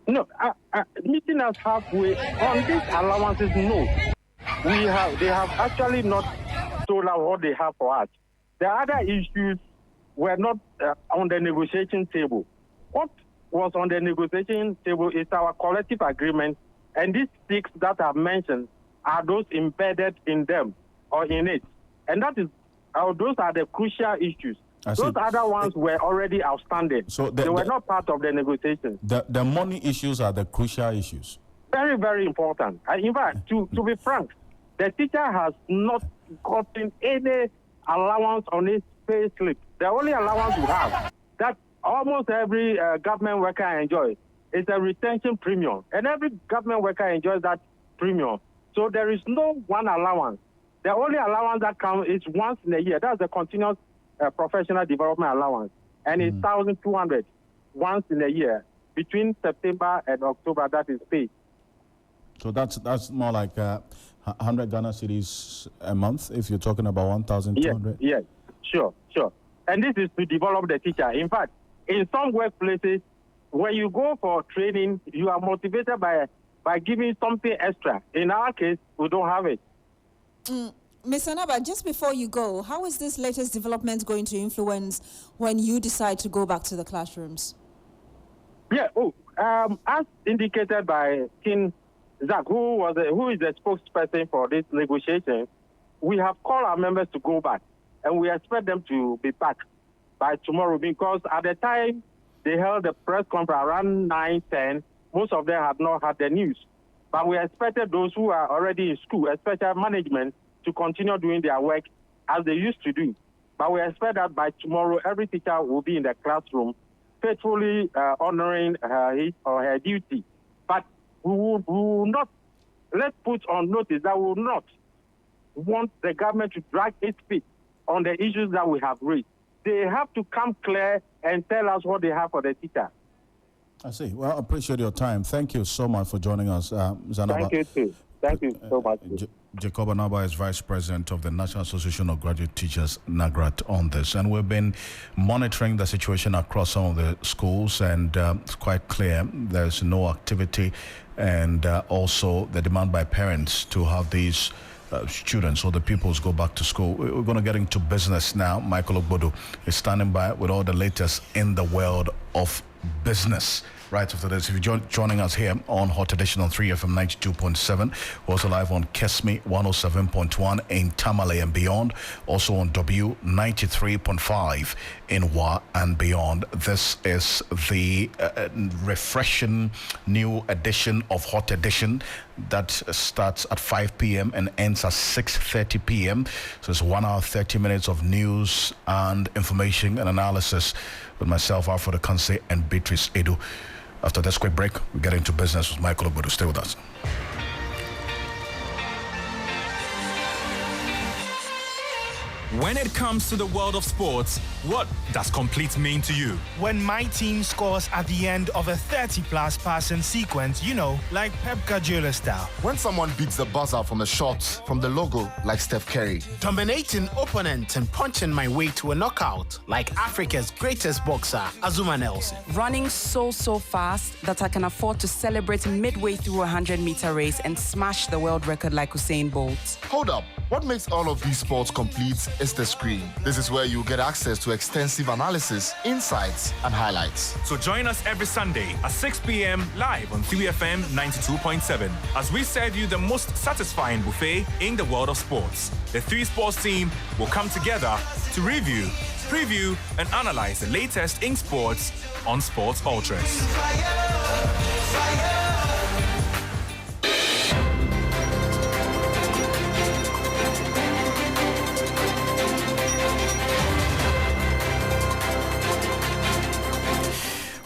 No, meeting us halfway on these allowances, no. They have actually not told us what they have for us. The other issues were not on the negotiation table. What was on the negotiation table is our collective agreement, and these 6 that I've mentioned are those embedded in them or in it. And those are the crucial issues. Those other ones were already outstanding. So they were not part of the negotiation. The money issues are the crucial issues. Very, very important. In fact, to be frank, the teacher has not gotten any allowance on his pay slip. The only allowance we have that almost every government worker enjoys is a retention premium. And every government worker enjoys that premium. So there is no one allowance. The only allowance that comes is once in a year. That's the continuous professional development allowance, and it's 1,200 once in a year between September and October that is paid. So that's more like 100 Ghana cedis a month if you're talking about 1,200. Yes, sure. And this is to develop the teacher. In fact, in some workplaces, when you go for training, you are motivated by giving something extra. In our case, we don't have it. Ms. Anaba, just before you go, how is this latest development going to influence when you decide to go back to the classrooms? Yeah, as indicated by King Zach, who is the spokesperson for this negotiation, we have called our members to go back, and we expect them to be back by tomorrow, because at the time they held the press conference around 9:10, most of them had not had the news. But we expected those who are already in school, especially management, to continue doing their work as they used to do. But we expect that by tomorrow, every teacher will be in the classroom, faithfully honoring his or her duty. But we will not, let's put on notice that we will not want the government to drag its feet on the issues that we have raised. They have to come clear and tell us what they have for the teacher. I see. Well, I appreciate your time. Thank you so much for joining us, Zanaba. Thank you, too. Thank you so much. Jacob Anaba is Vice President of the National Association of Graduate Teachers, NAGRAT, on this. And we've been monitoring the situation across some of the schools, and it's quite clear there's no activity, and also the demand by parents to have these students or the pupils go back to school. We're going to get into business now. Michael Ogbodu is standing by with all the latest in the world of business. Right after this, if you're joining us here on Hot Edition on 3FM 92.7, we're also live on Kesmi 107.1 in Tamale and beyond, also on W 93.5 in Wa and beyond. This is the refreshing new edition of Hot Edition that starts at 5 p.m. and ends at 6:30 p.m. So it's 1 hour, 30 minutes of news and information and analysis with myself, Alfred Ocansey, and Beatrice Adu. After this quick break, we get into business with Michael Obodo. Stay with us. When it comes to the world of sports, what does complete mean to you? When my team scores at the end of a 30-plus passing sequence, like Pep Guardiola style. When someone beats the buzzer from a shot from the logo, like Steph Curry. Dominating opponents and punching my way to a knockout, like Africa's greatest boxer, Azuma Nelson. Running so fast that I can afford to celebrate midway through a 100-meter race and smash the world record like Usain Bolt. Hold up. What makes all of these sports complete is the screen. This is where you get access to extensive analysis, insights, and highlights. So join us every Sunday at 6 p.m. live on 3FM 92.7 as we serve you the most satisfying buffet in the world of sports. The 3 Sports team will come together to review, preview, and analyze the latest in sports on Sports Ultras.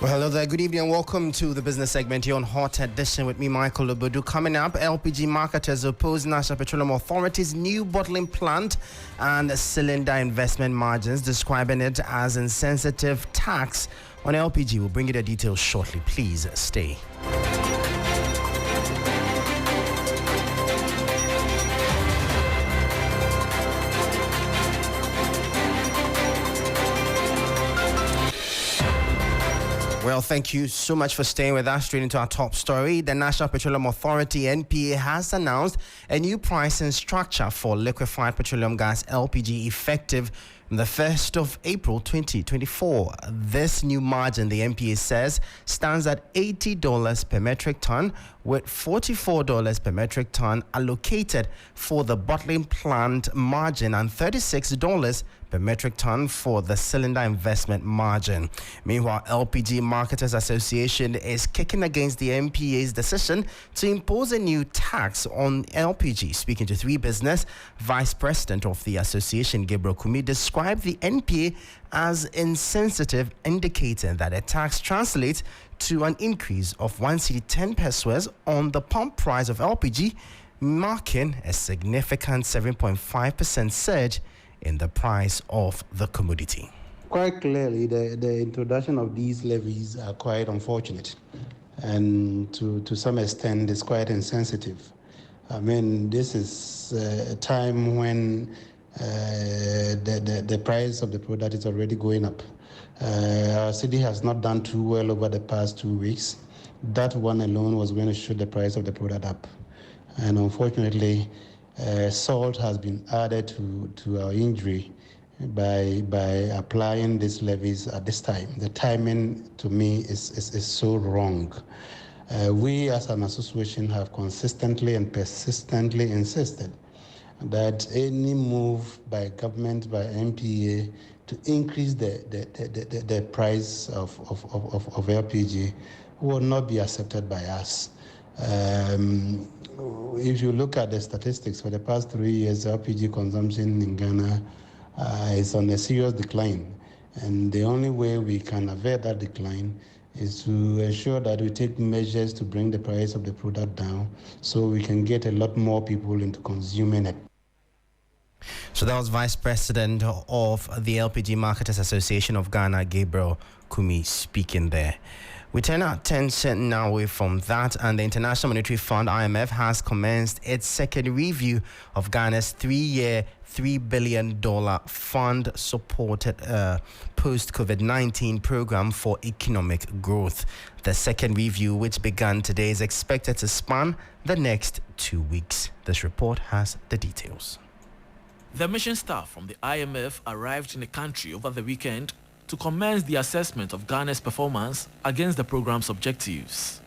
Well, hello there. Good evening and welcome to the business segment here on Hot Edition with me, Michael Obodu. Coming up, LPG marketers oppose National Petroleum Authority's new bottling plant and cylinder investment margins, describing it as insensitive tax on LPG. We'll bring you the details shortly. Please stay. Well, thank you so much for staying with us. Straight into our top story. The National Petroleum Authority, NPA, has announced a new pricing structure for liquefied petroleum gas LPG effective on the 1st of April 2024. This new margin, the NPA says, stands at $80 per metric ton, with $44 per metric ton allocated for the bottling plant margin and $36 per metric ton for the cylinder investment margin. Meanwhile, LPG Marketers Association is kicking against the NPA's decision to impose a new tax on LPG. Speaking to 3 Business, Vice President of the association, Gabriel Kumi, described the NPA as insensitive, indicating that a tax translates to an increase of 1 cedi 10 pesos on the pump price of LPG, marking a significant 7.5% surge in the price of the commodity. Quite clearly, the introduction of these levies are quite unfortunate, and to some extent, it's quite insensitive. I mean, this is a time when the price of the product is already going up. Our city has not done too well over the past 2 weeks. That one alone was going to shoot the price of the product up. And unfortunately, salt has been added to our injury by applying these levies at this time. The timing, to me, is so wrong. We as an association have consistently and persistently insisted that any move by government, by MPA, to increase the price of LPG will not be accepted by us. If you look at the statistics for the past 3 years, LPG consumption in Ghana is on a serious decline. And the only way we can avert that decline is to ensure that we take measures to bring the price of the product down so we can get a lot more people into consuming it. So that was Vice President of the LPG Marketers Association of Ghana, Gabriel Kumi, speaking there. We turn our attention now away from that, and the International Monetary Fund, IMF, has commenced its second review of Ghana's 3-year, $3 billion fund-supported post-COVID-19 program for economic growth. The second review, which began today, is expected to span the next 2 weeks. This report has the details. The mission staff from the IMF arrived in the country over the weekend to commence the assessment of Ghana's performance against the program's objectives.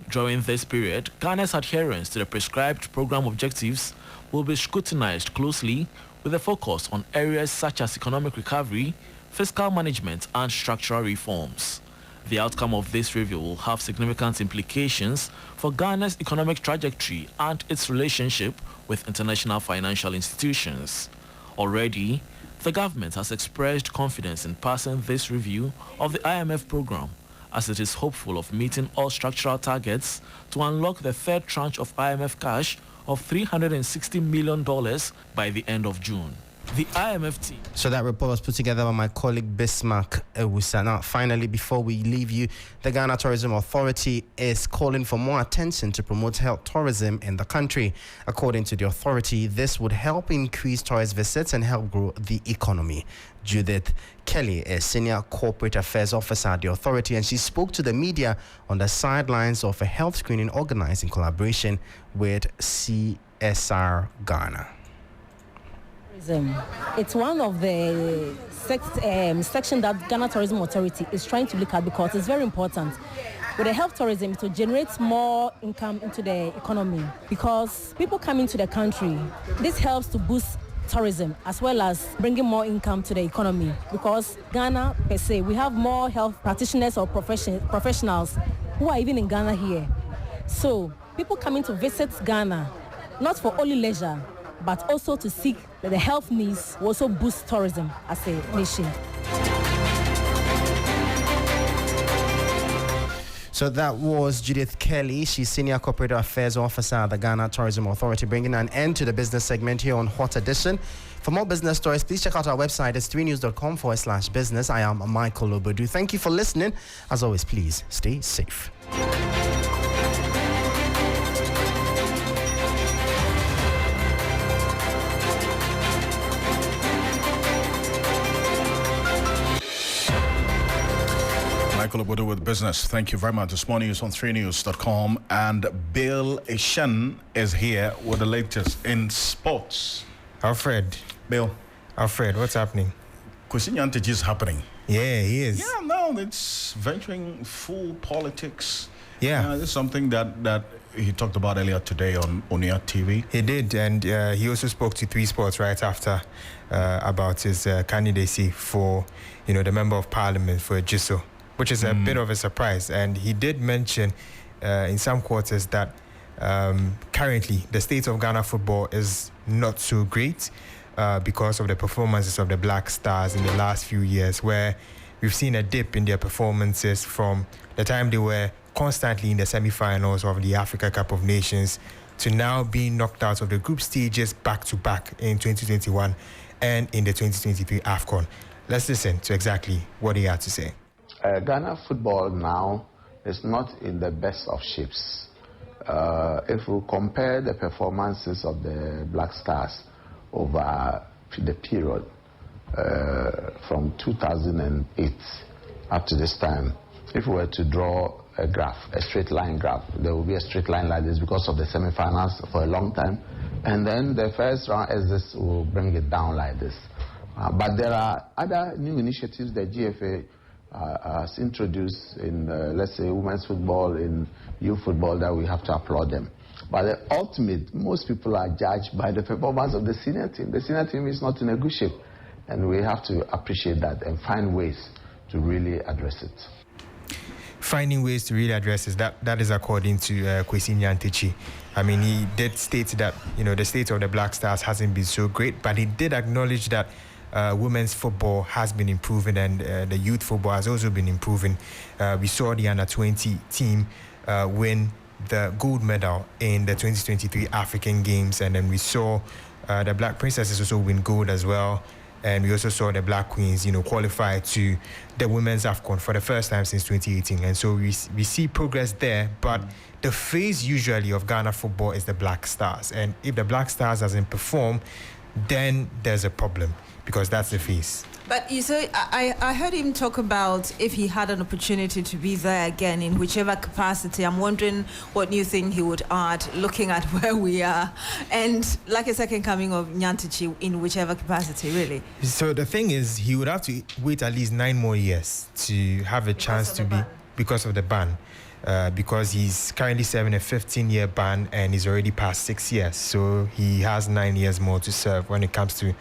During this period, Ghana's adherence to the prescribed program objectives will be scrutinized closely with a focus on areas such as economic recovery, fiscal management, and structural reforms. The outcome of this review will have significant implications for Ghana's economic trajectory and its relationship with international financial institutions. Already, the government has expressed confidence in passing this review of the IMF program, as it is hopeful of meeting all structural targets to unlock the third tranche of IMF cash of $360 million by the end of June. The IMF team. So that report was put together by my colleague Bismarck Ewusa. Now, finally, before we leave you, the Ghana Tourism Authority is calling for more attention to promote health tourism in the country. According to the authority, this would help increase tourist visits and help grow the economy. Judith Kelly is Senior Corporate Affairs Officer at the authority, and she spoke to the media on the sidelines of a health screening organized in collaboration with CSR Ghana. It's one of the section that Ghana Tourism Authority is trying to look at because it's very important. With the health tourism, to generate more income into the economy because people come into the country. This helps to boost tourism as well as bringing more income to the economy because Ghana per se, we have more health practitioners or professionals who are even in Ghana here. So people coming to visit Ghana, not for only leisure, but also to seek the health needs will also boost tourism as a nation. So that was Judith Kelly. She's Senior Corporate Affairs Officer at the Ghana Tourism Authority, bringing an end to the business segment here on Hot Edition. For more business stories, please check out our website. It's 3news.com/business. I am Michael Obodu. Thank you for listening. As always, please stay safe. Michael Obodu with business. Thank you very much. This morning is on 3news.com, and Bill Ishan is here with the latest in sports. Alfred. Bill. Alfred, what's happening? Kusinyantage is happening. Yeah, he is. Yeah, no, it's venturing full politics. Yeah. This is something that he talked about earlier today on Onia TV. He did, and he also spoke to 3 Sports right after about his candidacy for, the Member of Parliament for Jiso, which is a bit of a surprise. And he did mention in some quarters that currently the state of Ghana football is not so great because of the performances of the Black Stars in the last few years, where we've seen a dip in their performances from the time they were constantly in the semi-finals of the Africa Cup of Nations to now being knocked out of the group stages back-to-back in 2021 and in the 2023 AFCON. Let's listen to exactly what he had to say. Ghana football now is not in the best of shapes. If we compare the performances of the Black Stars over the period from 2008 up to this time, if we were to draw a graph, a straight line graph, there will be a straight line like this because of the semi-finals for a long time, and then the first round exits will bring it down like this. But there are other new initiatives the GFA has introduced in, let's say, women's football, in youth football, that we have to applaud them. But the ultimate, most people are judged by the performance of the senior team. The senior team is not in a good shape, and we have to appreciate that and find ways to really address it. Finding ways to really address this, that is according to Kwesi Nyantakyi. I mean, he did state that, the state of the Black Stars hasn't been so great, but he did acknowledge that women's football has been improving, and the youth football has also been improving. We saw the under-20 team win the gold medal in the 2023 African Games, and then we saw the Black Princesses also win gold as well. And we also saw the Black Queens, qualify to the Women's AFCON for the first time since 2018. And so we see progress there. But the face usually of Ghana football is the Black Stars. And if the Black Stars doesn't perform, then there's a problem, because that's the face. But you say, I heard him talk about if he had an opportunity to be there again in whichever capacity. I'm wondering what new thing he would add, looking at where we are, and like a second coming of Nyantakyi in whichever capacity, really. So the thing is, he would have to wait at least 9 more years to have a chance to be, because of the ban. Because he's currently serving a 15-year ban and he's already past 6 years. So he has 9 years more to serve when it comes to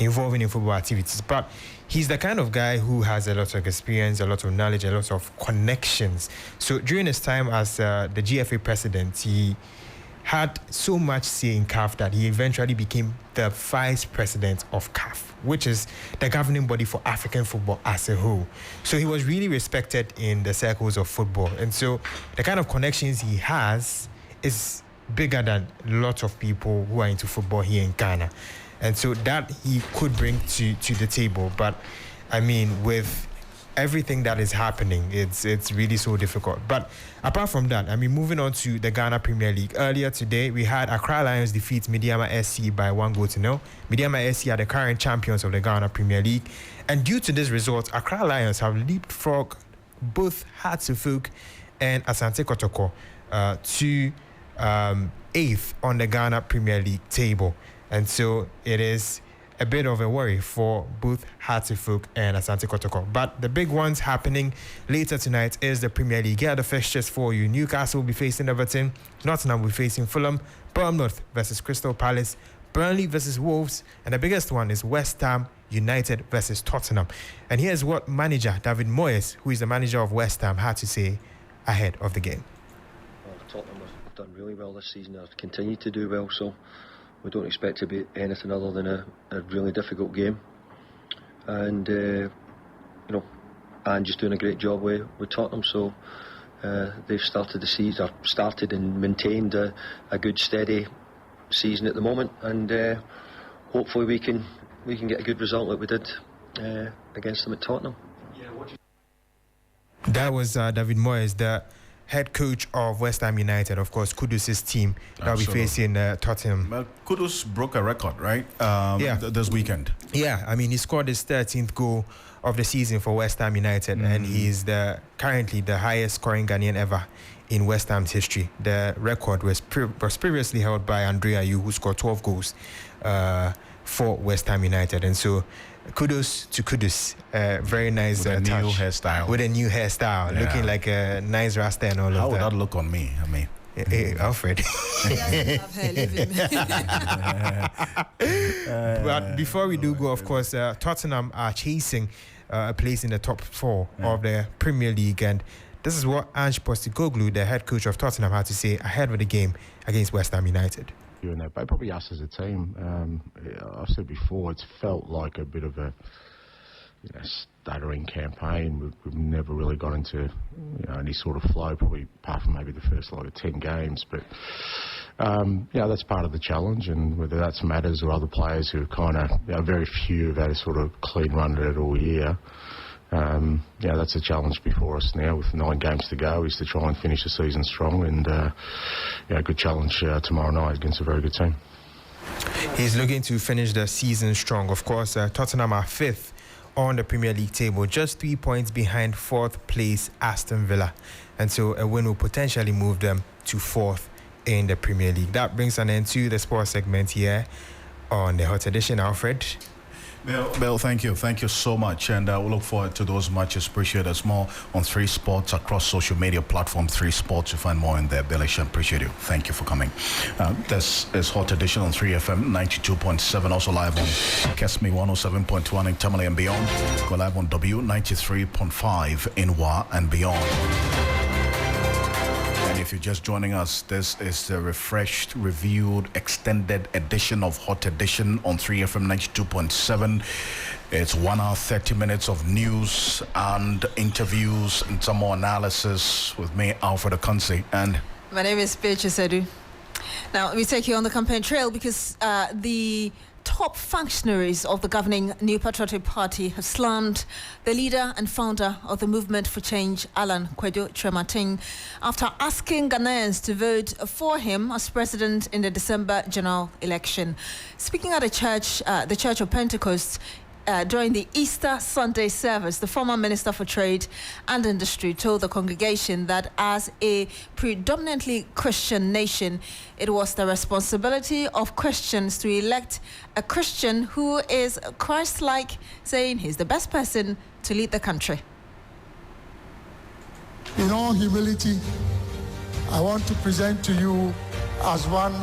involving in football activities. But he's the kind of guy who has a lot of experience, a lot of knowledge, a lot of connections. So during his time as the GFA president, he had so much say in CAF that he eventually became the vice president of CAF, which is the governing body for African football as a whole. So he was really respected in the circles of football. And so the kind of connections he has is bigger than lots of people who are into football here in Ghana. And so that he could bring to the table. But I mean, with everything that is happening, it's really so difficult. But apart from that, I mean, moving on to the Ghana Premier League. Earlier today, we had Accra Lions defeat Mediama SC by 1-0. Mediama SC are the current champions of the Ghana Premier League. And due to this result, Accra Lions have leapfrogged both Hartlepool and Asante Kotoko to 8th on the Ghana Premier League table. And so it is a bit of a worry for both Hartlepool and Asante Kotoko. But the big ones happening later tonight is the Premier League. Here are the fixtures for you. Newcastle will be facing Everton. Nottingham will be facing Fulham. Bournemouth versus Crystal Palace. Burnley versus Wolves. And the biggest one is West Ham United versus Tottenham. And here's what manager David Moyes, who is the manager of West Ham, had to say ahead of the game. Well, Tottenham have done really well this season. They've continued to do well, so we don't expect to be anything other than a really difficult game. And, and just doing a great job with Tottenham. So they've started the season, or started and maintained a good, steady season at the moment. And hopefully we can get a good result like we did against them at Tottenham. That was David Moyes, the head coach of West Ham United, of course, Kudus' team that will be facing Tottenham. Kudus broke a record, right? This weekend. Yeah, I mean, he scored his 13th goal of the season for West Ham United, and he's currently the highest scoring Ghanaian ever in West Ham's history. The record was previously held by Andre Ayew, who scored 12 goals for West Ham United. And so kudos to Kudus. Very nice with a touch. new hairstyle. With a new hairstyle, looking like a nice rasta and all of that. How would that look on me? I mean, hey, Alfred. But before we do go, of course, Tottenham are chasing a place in the top 4 of the Premier League, and this is what Ange Postecoglou, the head coach of Tottenham, had to say ahead of the game against West Ham United. But probably us as a team, I've said before, it's felt like a bit of a stuttering campaign. We've never really got into any sort of flow, probably apart from maybe the first 10 games. But that's part of the challenge, and whether that's Matters or other players who kind of, very few have had a sort of clean run at it all year. That's a challenge before us now with 9 games to go, is to try and finish the season strong, and good challenge tomorrow night against a very good team. He's looking to finish the season strong. Of course, Tottenham are 5th on the Premier League table, just 3 points behind 4th place Aston Villa, and so a win will potentially move them to 4th in the Premier League. That brings an end to the sports segment here on the Hot Edition. Alfred. Bill, thank you so much, and we look forward to those matches. Appreciate us more on 3 Sports across social media platform 3 Sports. You find more in there. Bill, I appreciate you. Thank you for coming. This is Hot Edition on 3FM 92.7, also live on Kesme 107.1 in Tamale and beyond. Go live on W 93.5 in Wa and beyond. And if you're just joining us, this is the refreshed, reviewed, extended edition of Hot Edition on 3FM 92.7. It's 1 hour, 30 minutes of news and interviews and some more analysis with me, Alfred Ocansey. And my name is Beatrice Adu. Now, we take you on the campaign trail because the top functionaries of the governing New Patriotic Party have slammed the leader and founder of the Movement for Change, Alan Kwadwo Kyerematen, after asking Ghanaians to vote for him as president in the December general election. Speaking at the Church of Pentecost, during the Easter Sunday service, the former Minister for Trade and Industry told the congregation that as a predominantly Christian nation, it was the responsibility of Christians to elect a Christian who is Christ-like, saying he's the best person to lead the country. In all humility, I want to present to you as one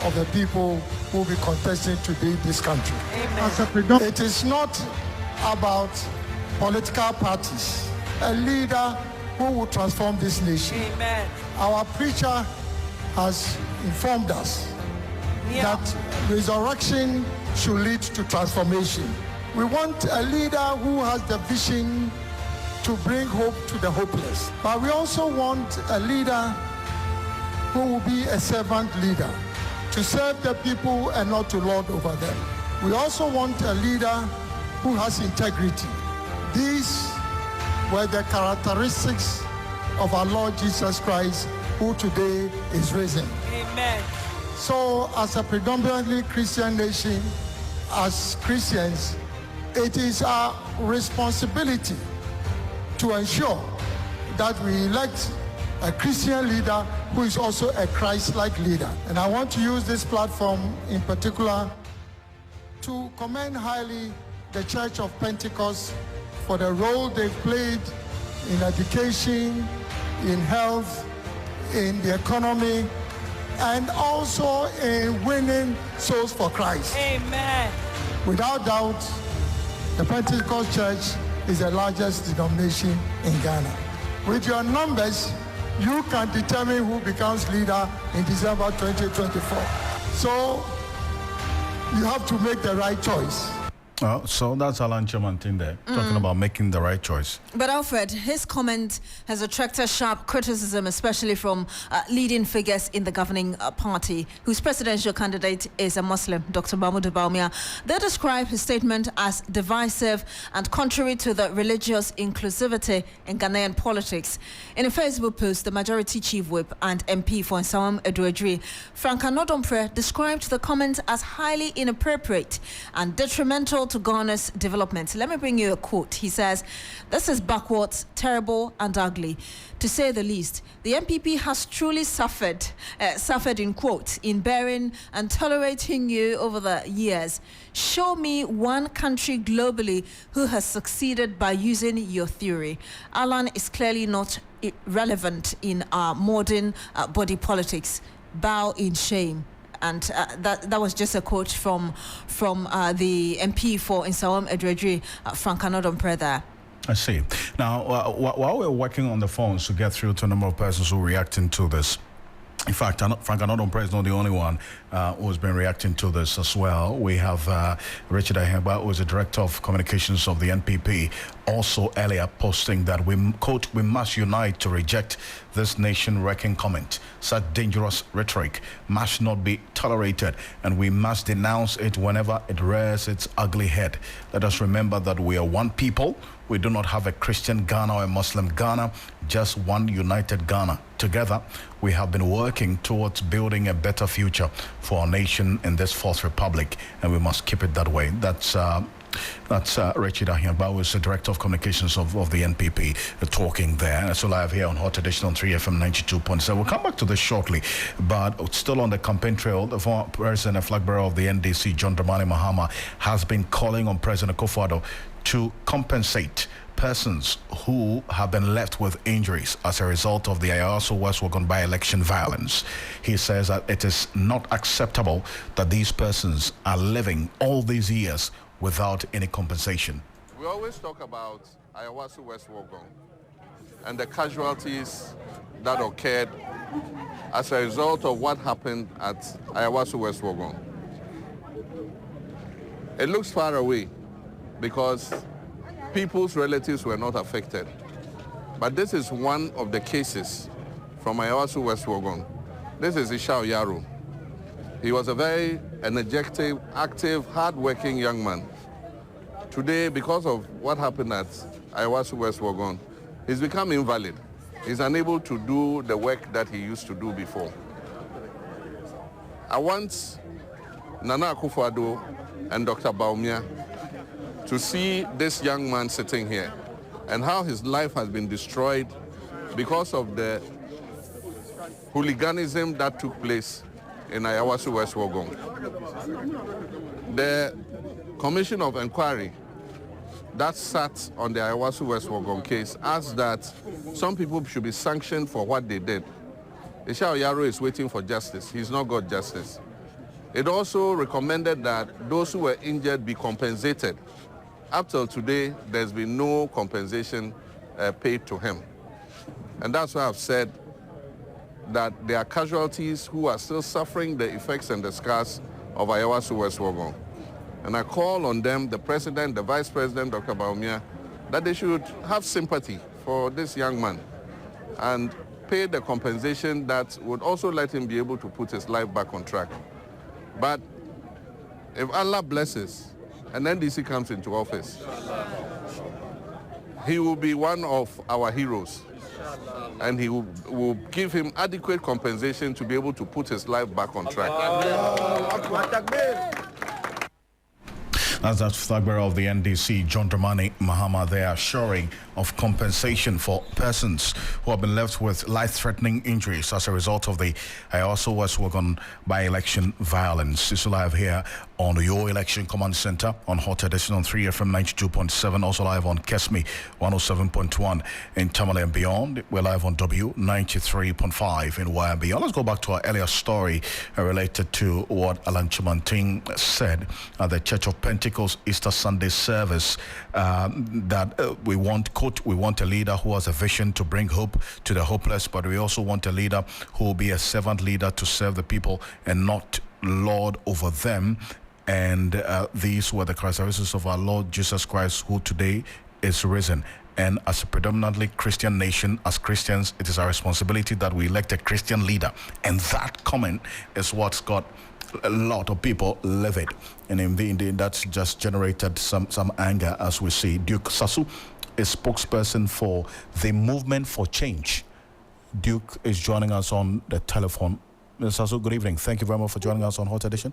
of the people who will be contesting to lead this country. Amen. It is not about political parties. A leader who will transform this nation. Amen. Our preacher has informed us that resurrection should lead to transformation. We want a leader who has the vision to bring hope to the hopeless. But we also want a leader who will be a servant leader, to serve the people and not to lord over them. We also want a leader who has integrity. These were the characteristics of our Lord Jesus Christ, who today is risen. Amen. So as a predominantly Christian nation, as Christians, it is our responsibility to ensure that we elect a Christian leader who is also a Christ-like leader. And I want to use this platform in particular to commend highly the Church of Pentecost for the role they've played in education, in health, in the economy, and also in winning souls for Christ. Amen. Without doubt, the Pentecost Church is the largest denomination in Ghana. With your numbers, you can determine who becomes leader in December 2024. So you have to make the right choice. So that's Alan Kyerematen there, talking about making the right choice. But Alfred, his comment has attracted sharp criticism, especially from leading figures in the governing party, whose presidential candidate is a Muslim, Dr. Mahmoud Bawumia. They describe his statement as divisive and contrary to the religious inclusivity in Ghanaian politics. In a Facebook post, the majority chief whip and MP for Nsawam Adu, Frank Anodompre, described the comment as highly inappropriate and detrimental to Ghana's development. Let me bring you a quote. He says, "This is backwards, terrible and ugly, to say the least. The MPP has truly suffered in quotes, in bearing and tolerating you over the years. Show me one country globally who has succeeded by using your theory. Alan is clearly not relevant in our modern body politics. Bow in shame." And that was just a quote from the MP for Nsawam Adu, Frank Anodompre there. I see. Now, while we're working on the phones to get through to a number of persons who are reacting to this, In fact, Frank Anodonpre is not the only one who's been reacting to this as well. We have Richard Ahemba, who is the Director of Communications of the NPP, also earlier posting that we must unite to reject this nation-wrecking comment. Such dangerous rhetoric must not be tolerated, and we must denounce it whenever it rears its ugly head. Let us remember that we are one people. We do not have a Christian Ghana or a Muslim Ghana, just one united Ghana. Together, we have been working towards building a better future for our nation in this fourth republic, and we must keep it that way. That's Richard Ahemba, who is the Director of Communications of the NPP, talking there. So live here on Hot Edition on 3FM 92.7. We'll come back to this shortly, but still on the campaign trail, the former president and flag bearer of the NDC, John Dramani Mahama, has been calling on President Akufo-Addo to compensate persons who have been left with injuries as a result of the Ayawaso West Wuogon by-election violence. He says that it is not acceptable that these persons are living all these years without any compensation. We always talk about Ayawaso West Wuogon and the casualties that occurred as a result of what happened at Ayawaso West Wuogon. It looks far away because people's relatives were not affected. But this is one of the cases from Ayawaso West Wuogon. This is Ishao Yaro. He was a very energetic, active, hard-working young man. Today, because of what happened at Ayawaso West Wuogon, he's become invalid. He's unable to do the work that he used to do before. I want Nana Akufo-Addo and Dr. Bawumia to see this young man sitting here and how his life has been destroyed because of the hooliganism that took place in Ayawaso West Wuogon. The Commission of Inquiry that sat on the Ayawaso West Wuogon case asked that some people should be sanctioned for what they did. Ishao Yaro is waiting for justice. He's not got justice. It also recommended that those who were injured be compensated. Up till today, there's been no compensation paid to him. And that's why I've said that there are casualties who are still suffering the effects and the scars of Ayawaso West Wuogon. And I call on them, the President, the Vice President, Dr. Bawumia, that they should have sympathy for this young man and pay the compensation that would also let him be able to put his life back on track. But if Allah blesses, and NDC comes into office, he will be one of our heroes. And he will give him adequate compensation to be able to put his life back on track. As the flag bearer of the NDC, John Dramani Mahama, they are assuring of compensation for persons who have been left with life-threatening injuries as a result of the Ayawaso West Wuogon by-election violence. This is live here on your Election Command Center on Hot Edition on 3FM 92.7, also live on Kesmi 107.1 in Tamale and beyond. We're live on W 93.5 in Y and beyond. Let's go back to our earlier story related to what Alan Chimanting said at the Church of Pentecost Easter Sunday service, that we want, quote, we want a leader who has a vision to bring hope to the hopeless, but we also want a leader who will be a servant leader to serve the people and not lord over them. And these were the characteristics of our Lord Jesus Christ, who today is risen. And as a predominantly Christian nation, as Christians, it is our responsibility that we elect a Christian leader. And that comment is what's got a lot of people livid. And indeed, that's just generated some anger, as we see. Duke Sasu is spokesperson for the Movement for Change. Duke is joining us on the telephone. Mr. Sasu, good evening. Thank you very much for joining us on Hot Edition.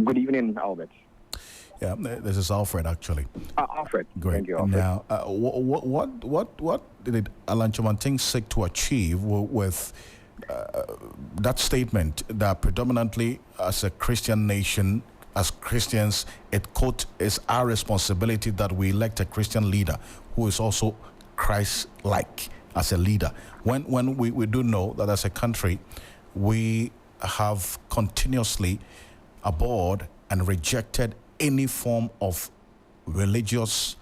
Good evening, Albert. Yeah, this is Alfred, actually. Alfred. Great. Thank you, Alfred. Now, what did Alan Chimanting seek to achieve with that statement that predominantly as a Christian nation, as Christians, it, quote, is our responsibility that we elect a Christian leader who is also Christ-like as a leader? When we do know that as a country, we have continuously abhorred and rejected any form of religious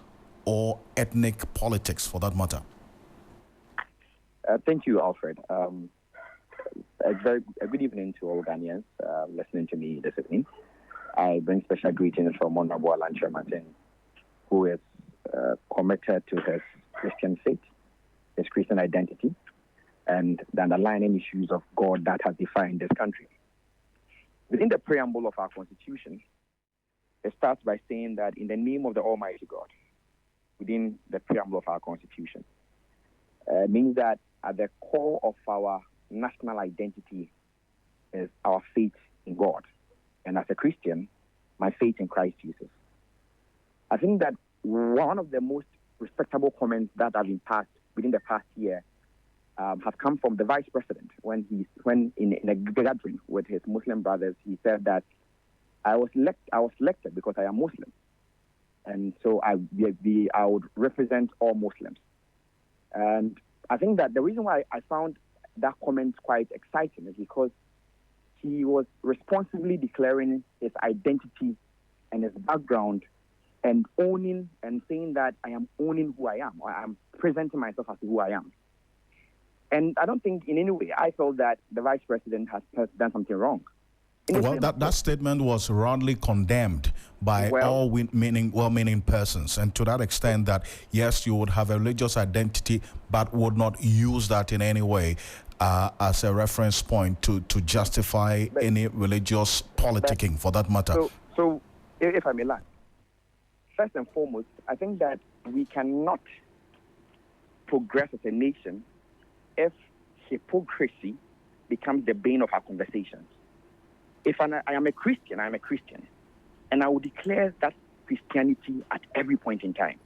or ethnic politics, for that matter. Thank you, Alfred. A good evening to all Ghanaians listening to me this evening. I bring special greetings from Honorable Alan Martin, who is committed to his Christian faith, his Christian identity, and the underlying issues of God that has defined this country. Within the preamble of our Constitution, it starts by saying that in the name of the Almighty God, within the preamble of our Constitution, means that at the core of our national identity is our faith in God. And as a Christian, my faith in Christ Jesus. I think that one of the most respectable comments that have been passed within the past year has come from the Vice President when in a gathering with his Muslim brothers, he said that I was elected because I am Muslim. And so I would represent all Muslims. And I think that the reason why I found that comment quite exciting is because he was responsibly declaring his identity and his background and owning and saying that I am owning who I am, or I am presenting myself as who I am. And I don't think in any way I felt that the Vice President has done something wrong. Well, that statement was roundly condemned by all well-meaning persons, and to that extent that, yes, you would have a religious identity, but would not use that in any way as a reference point to justify any religious politicking, for that matter. So, if I may land, first and foremost, I think that we cannot progress as a nation if hypocrisy becomes the bane of our conversations. If I am a Christian, I am a Christian. And I will declare that Christianity at every point in time.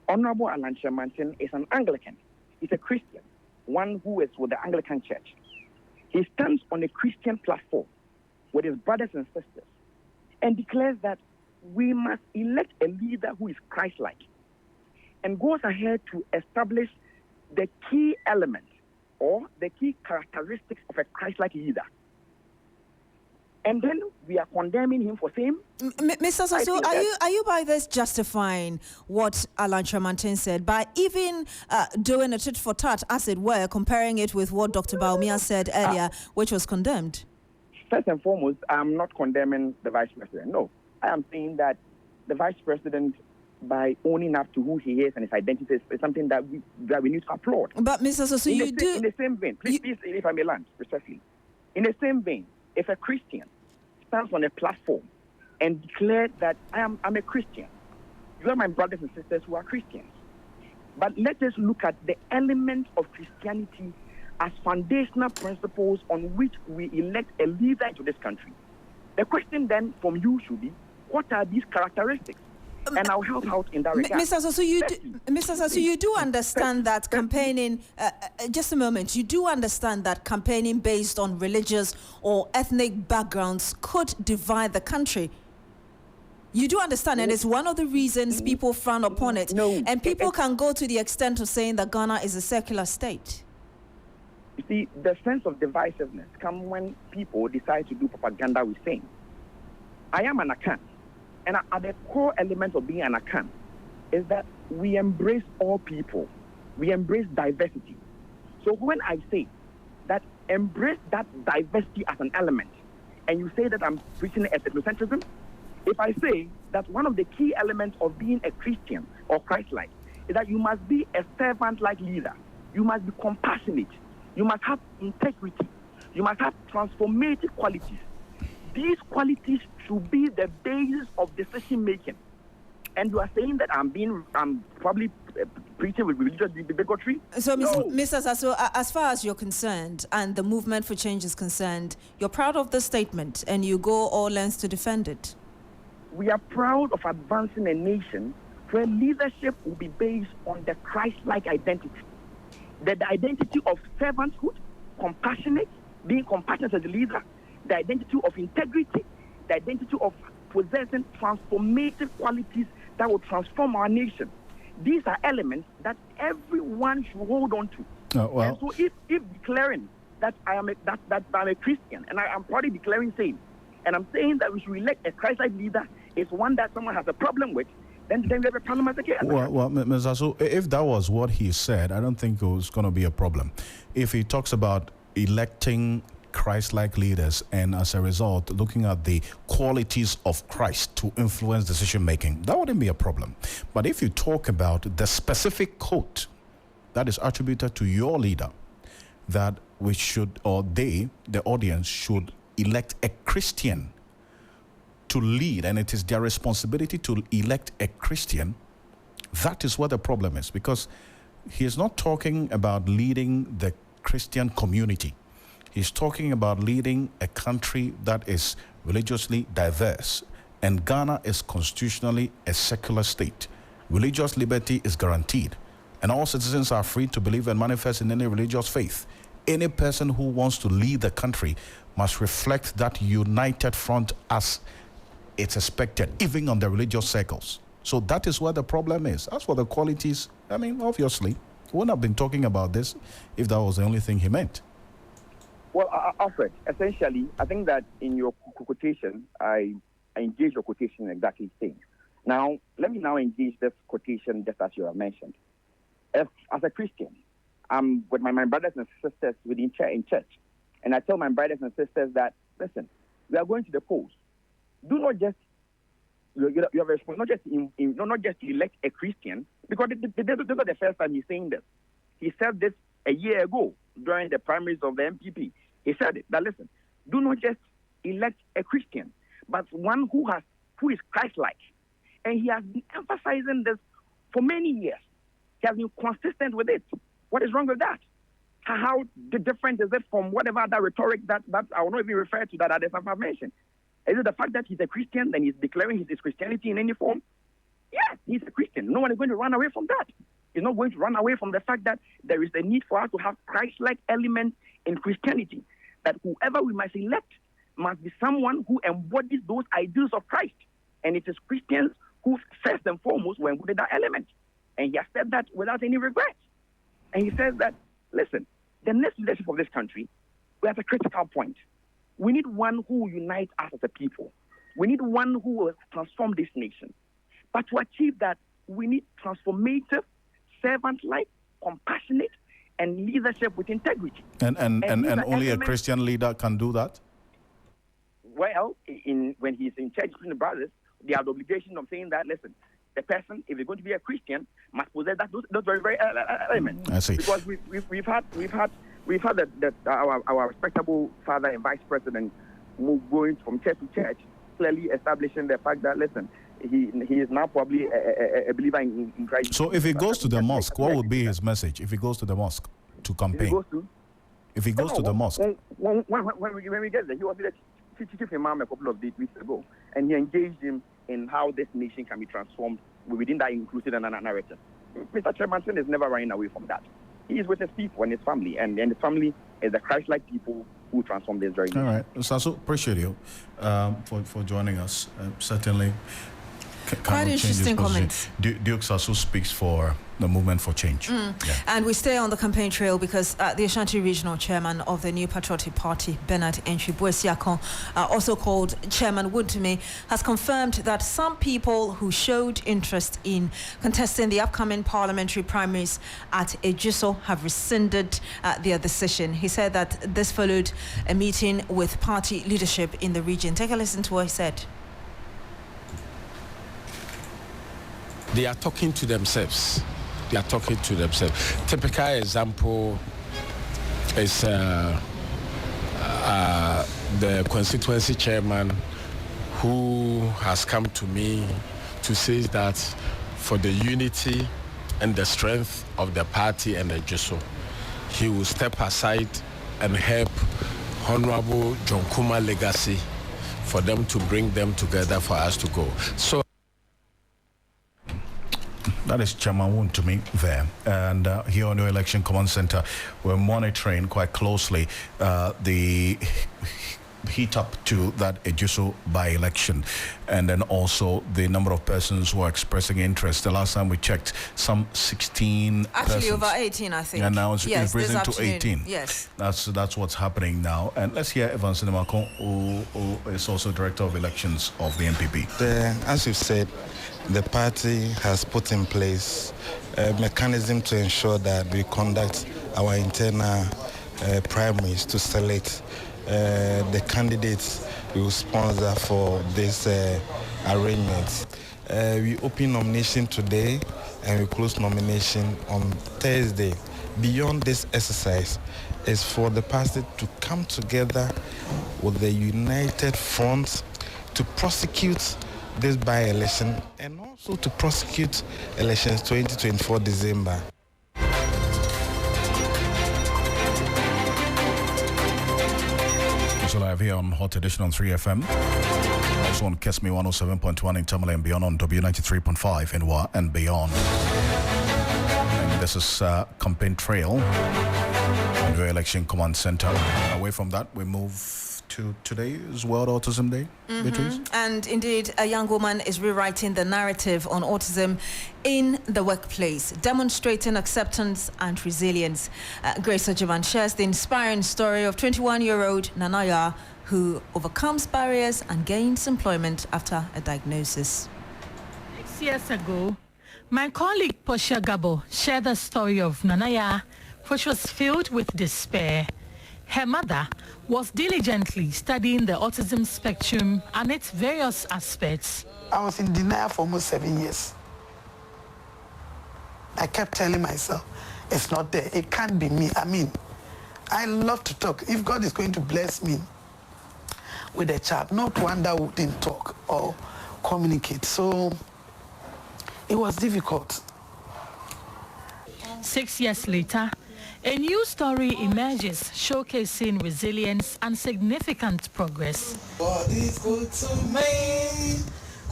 Honorable Alan Martin is an Anglican. He's a Christian, one who is with the Anglican Church. He stands on a Christian platform with his brothers and sisters and declares that we must elect a leader who is Christ-like, and goes ahead to establish the key element or the key characteristics of a Christ-like leader. And then we are condemning him for saying... Mr. Sasu, are you by this justifying what Alan Martin said by even doing a tit for tat, as it were, comparing it with what Dr. Baumia said earlier, which was condemned? First and foremost, I'm not condemning the Vice President. No, I am saying that the Vice President, by owning up to who he is and his identity, is something that we need to applaud. But Mr. Sasu, in the same vein, please, if I may land, respectfully, in the same vein, if a Christian stands on a platform and declares that I'm a Christian, you are my brothers and sisters who are Christians. But let us look at the elements of Christianity as foundational principles on which we elect a leader into this country. The question then from you should be, what are these characteristics? And I'll help out in that regard. Mr. Sasu, you do understand that campaigning, just a moment, you do understand that campaigning based on religious or ethnic backgrounds could divide the country. You do understand, and it's one of the reasons people frown upon it. And people can go to the extent of saying that Ghana is a secular state. You see, the sense of divisiveness comes when people decide to do propaganda with saying, I am an Akan. And at the core element of being an Akan is that we embrace all people. We embrace diversity. So when I say that embrace that diversity as an element, and you say that I'm preaching ethnocentrism, if I say that one of the key elements of being a Christian or Christ-like is that you must be a servant-like leader. You must be compassionate. You must have integrity. You must have transformative qualities. These qualities should be the basis of decision making. And you are saying that I'm probably preaching with religious bigotry? So, Mr. Sasu, as far as you're concerned and the movement for change is concerned, you're proud of the statement and you go all lengths to defend it. We are proud of advancing a nation where leadership will be based on the Christ-like identity. The identity of servanthood, compassionate, being compassionate as a leader, the identity of integrity, the identity of possessing transformative qualities that will transform our nation. These are elements that everyone should hold on to. And so if declaring that I'm a Christian, and I am proudly declaring same, and I'm saying that we should elect a Christ-like leader is one that someone has a problem with, then we have a problem as a case. Well, Ms. Asu, if that was what he said, I don't think it was going to be a problem. If he talks about electing Christ-like leaders, and as a result, looking at the qualities of Christ to influence decision-making, that wouldn't be a problem. But if you talk about the specific quote that is attributed to your leader, that we should, or they, the audience, should elect a Christian to lead, and it is their responsibility to elect a Christian, that is what the problem is, because he is not talking about leading the Christian community. He's talking about leading a country that is religiously diverse, and Ghana is constitutionally a secular state. Religious liberty is guaranteed, and all citizens are free to believe and manifest in any religious faith. Any person who wants to lead the country must reflect that united front as it's expected, even on the religious circles. So that is where the problem is. As for the qualities, I mean, obviously, we wouldn't have been talking about this if that was the only thing he meant. Well, Alfred, essentially, I think that in your quotation, I engage your quotation in exactly the same. Now, let me now engage this quotation just as you have mentioned. As a Christian, I'm with my brothers and sisters within in church, and I tell my brothers and sisters that, listen, we are going to the polls. Do not just you have a responsibility not just to elect a Christian, because this is the first time he's saying this. He said this a year ago during the primaries of the MPP. He said it, that listen, do not just elect a Christian, but one who is Christ-like. And he has been emphasizing this for many years. He has been consistent with it. What is wrong with that? How different is it from whatever other rhetoric that I will not even refer to that others have mentioned? Is it the fact that he's a Christian and he's declaring his Christianity in any form? Yes, he's a Christian. No one is going to run away from that. He's not going to run away from the fact that there is a need for us to have Christ-like elements in Christianity, that whoever we must elect must be someone who embodies those ideals of Christ. And it is Christians who first and foremost will embody that element. And he has said that without any regret. And he says that, listen, the next leadership of this country, we're at a critical point. We need one who will unite us as a people. We need one who will transform this nation. But to achieve that, we need transformative, servant-like, compassionate, and leadership with integrity. And only a Christian leader can do that? Well, when he's in charge of the brothers, they have the obligation of saying that, listen, the person, if they're going to be a Christian, must possess those very, very elements. I see. Because we've had our respectable father and vice president going from church to church, clearly establishing the fact that, listen, he is now probably a believer in Christ. So if he goes to the mosque, what would be his message? If he goes to the mosque to campaign? If he goes to the mosque? When we get there, he was the chief imam a couple of weeks ago, and he engaged him in how this nation can be transformed within that inclusive narrative. Mr. Chairman is never running away from that. He is with his people and his family, and his family is the Christ-like people who transform this very nation. All right. Sasu, appreciate you for joining us. Certainly. Quite interesting comments. Duke Sasu speaks for the movement for change. Yeah. And we stay on the campaign trail because the Ashanti Regional Chairman of the New Patriotic Party, Bernard Entry-Boesiakon, also called Chairman Woodme, has confirmed that some people who showed interest in contesting the upcoming parliamentary primaries at Ejiso have rescinded their decision. He said that this followed a meeting with party leadership in the region. Take a listen to what he said. They are talking to themselves. Typical example is the constituency chairman who has come to me to say that for the unity and the strength of the party and the JUSO, he will step aside and help Honorable John Kuma Legacy for them to bring them together for us to go. So that is Chairman Wontumi there. And here on the Election Command Center, we're monitoring quite closely the heat up to that Ejiso by-election, and then also the number of persons who are expressing interest. The last time we checked, some 16 Actually, persons. over 18, I think. And now it's risen to 18. Yes. That's what's happening now. And let's hear Evans Sinemakon, who is also Director of Elections of the NPP. As you said, the party has put in place a mechanism to ensure that we conduct our internal primaries to select the candidates we will sponsor for this arrangement. We open nomination today and we close nomination on Thursday. Beyond this exercise is for the party to come together with the united front to prosecute this by-election and also to prosecute elections 2024 December. So live here on Hot Edition on 3FM. Also on Kesme 107.1 in Tamale and beyond, on W93.5 in Wa and beyond. And this is Campaign Trail on your Election Command Center. Away from that, we move to today's World Autism Day, Beatrice. And indeed, a young woman is rewriting the narrative on autism in the workplace, demonstrating acceptance and resilience. Grace Ojiman shares the inspiring story of 21-year-old Nanaya, who overcomes barriers and gains employment after a diagnosis. 6 years ago, my colleague Portia Gabo shared the story of Nanaya, which was filled with despair. Her mother was diligently studying the autism spectrum and its various aspects. I was in denial for almost 7 years. I kept telling myself, it's not there, it can't be me. I mean, I love to talk. If God is going to bless me with a child, not one that wouldn't talk or communicate. So it was difficult. 6 years later, a new story emerges showcasing resilience and significant progress. God is good to me.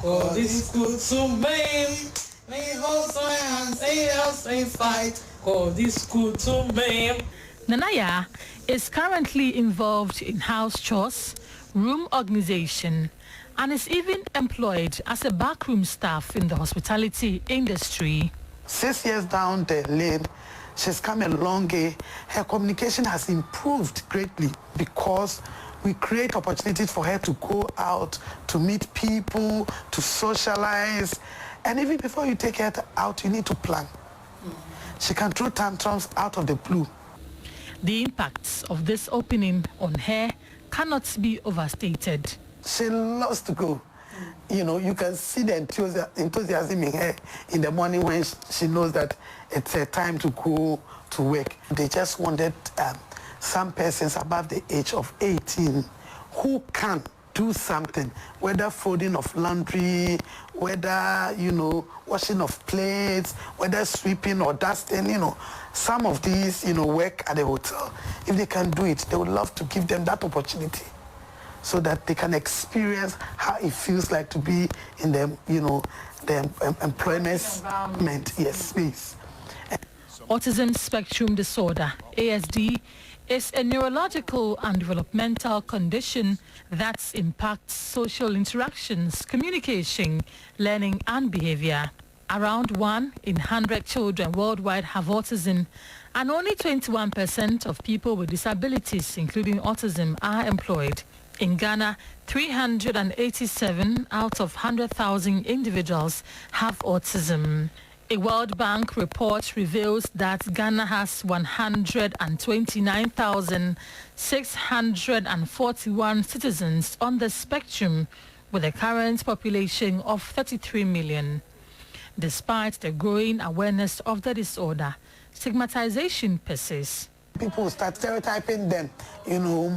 God is good to me. Me hold my hands, say us in fight. God is good to me. Nanaya is currently involved in house chores, room organization, and is even employed as a backroom staff in the hospitality industry. 6 years down the lane, she's come a long way. Her communication has improved greatly because we create opportunities for her to go out, to meet people, to socialize. And even before you take her out, you need to plan. She can throw tantrums out of the blue. The impacts of this opening on her cannot be overstated. She loves to go. You know, you can see the enthusiasm in her in the morning when she knows that it's a time to go to work. They just wanted some persons above the age of 18 who can do something, whether folding of laundry, whether, you know, washing of plates, whether sweeping or dusting, you know. Some of these, you know, work at the hotel. If they can do it, they would love to give them that opportunity, so that they can experience how it feels like to be in the, you know, the employment space. Autism spectrum disorder, ASD, is a neurological and developmental condition that impacts social interactions, communication, learning, and behavior. Around 1 in 100 children worldwide have autism, and only 21% of people with disabilities, including autism, are employed. In Ghana, 387 out of 100,000 individuals have autism. A World Bank report reveals that Ghana has 129,641 citizens on the spectrum, with a current population of 33 million. Despite the growing awareness of the disorder, stigmatization persists. People start stereotyping them, you know,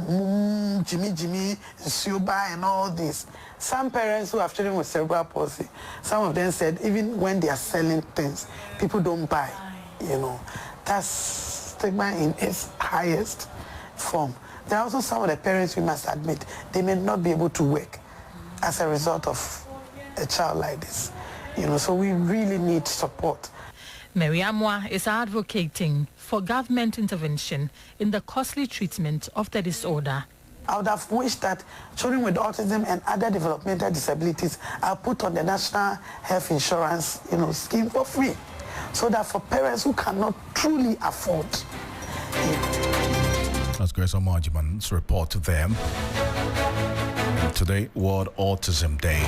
Jimmy, Suba, and all this. Some parents who have children with cerebral palsy, some of them said even when they are selling things, people don't buy, you know. That's stigma in its highest form. There are also some of the parents, we must admit, they may not be able to work as a result of a child like this, you know, so we really need support. Meriamwa is advocating for government intervention in the costly treatment of the disorder. I would have wished that children with autism and other developmental disabilities are put on the National Health Insurance, you know, scheme for free, so that for parents who cannot truly afford. That's Grace Omarjiman's report to them. And today, World Autism Day.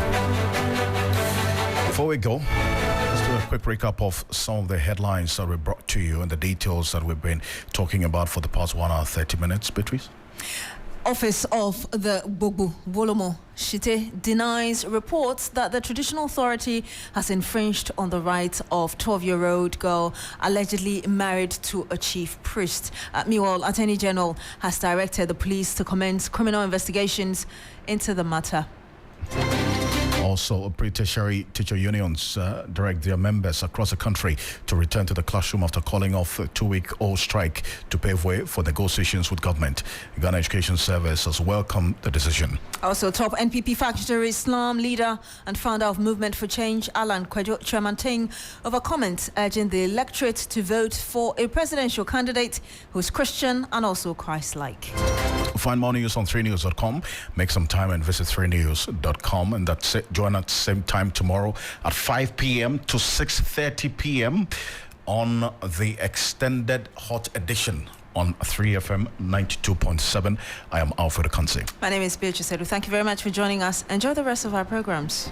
Before we go, let's do a quick recap of some of the headlines that we brought to you and the details that we've been talking about for the past 1 hour, 30 minutes, Beatrice. Office of the Gbogbo Wolomo Shite denies reports that the traditional authority has infringed on the rights of 12-year-old girl allegedly married to a chief priest. Meanwhile, Attorney General has directed the police to commence criminal investigations into the matter. Also, pre-tertiary teacher unions direct their members across the country to return to the classroom after calling off a 2-week-old strike to pave way for negotiations with government. Ghana Education Service has welcomed the decision. Also, top NPP factory Islam leader and founder of Movement for Change, Alan Kwejo Chamanting, over comments urging the electorate to vote for a presidential candidate who's Christian and also Christ-like. Find more news on 3news.com. Make some time and visit 3news.com, and that's it. Join at the same time tomorrow at 5 p.m. to 6:30 p.m. on the extended hot edition on 3FM 92.7. I am Alfred Ocansey. My name is Beatrice Adu. Thank you very much for joining us. Enjoy the rest of our programs.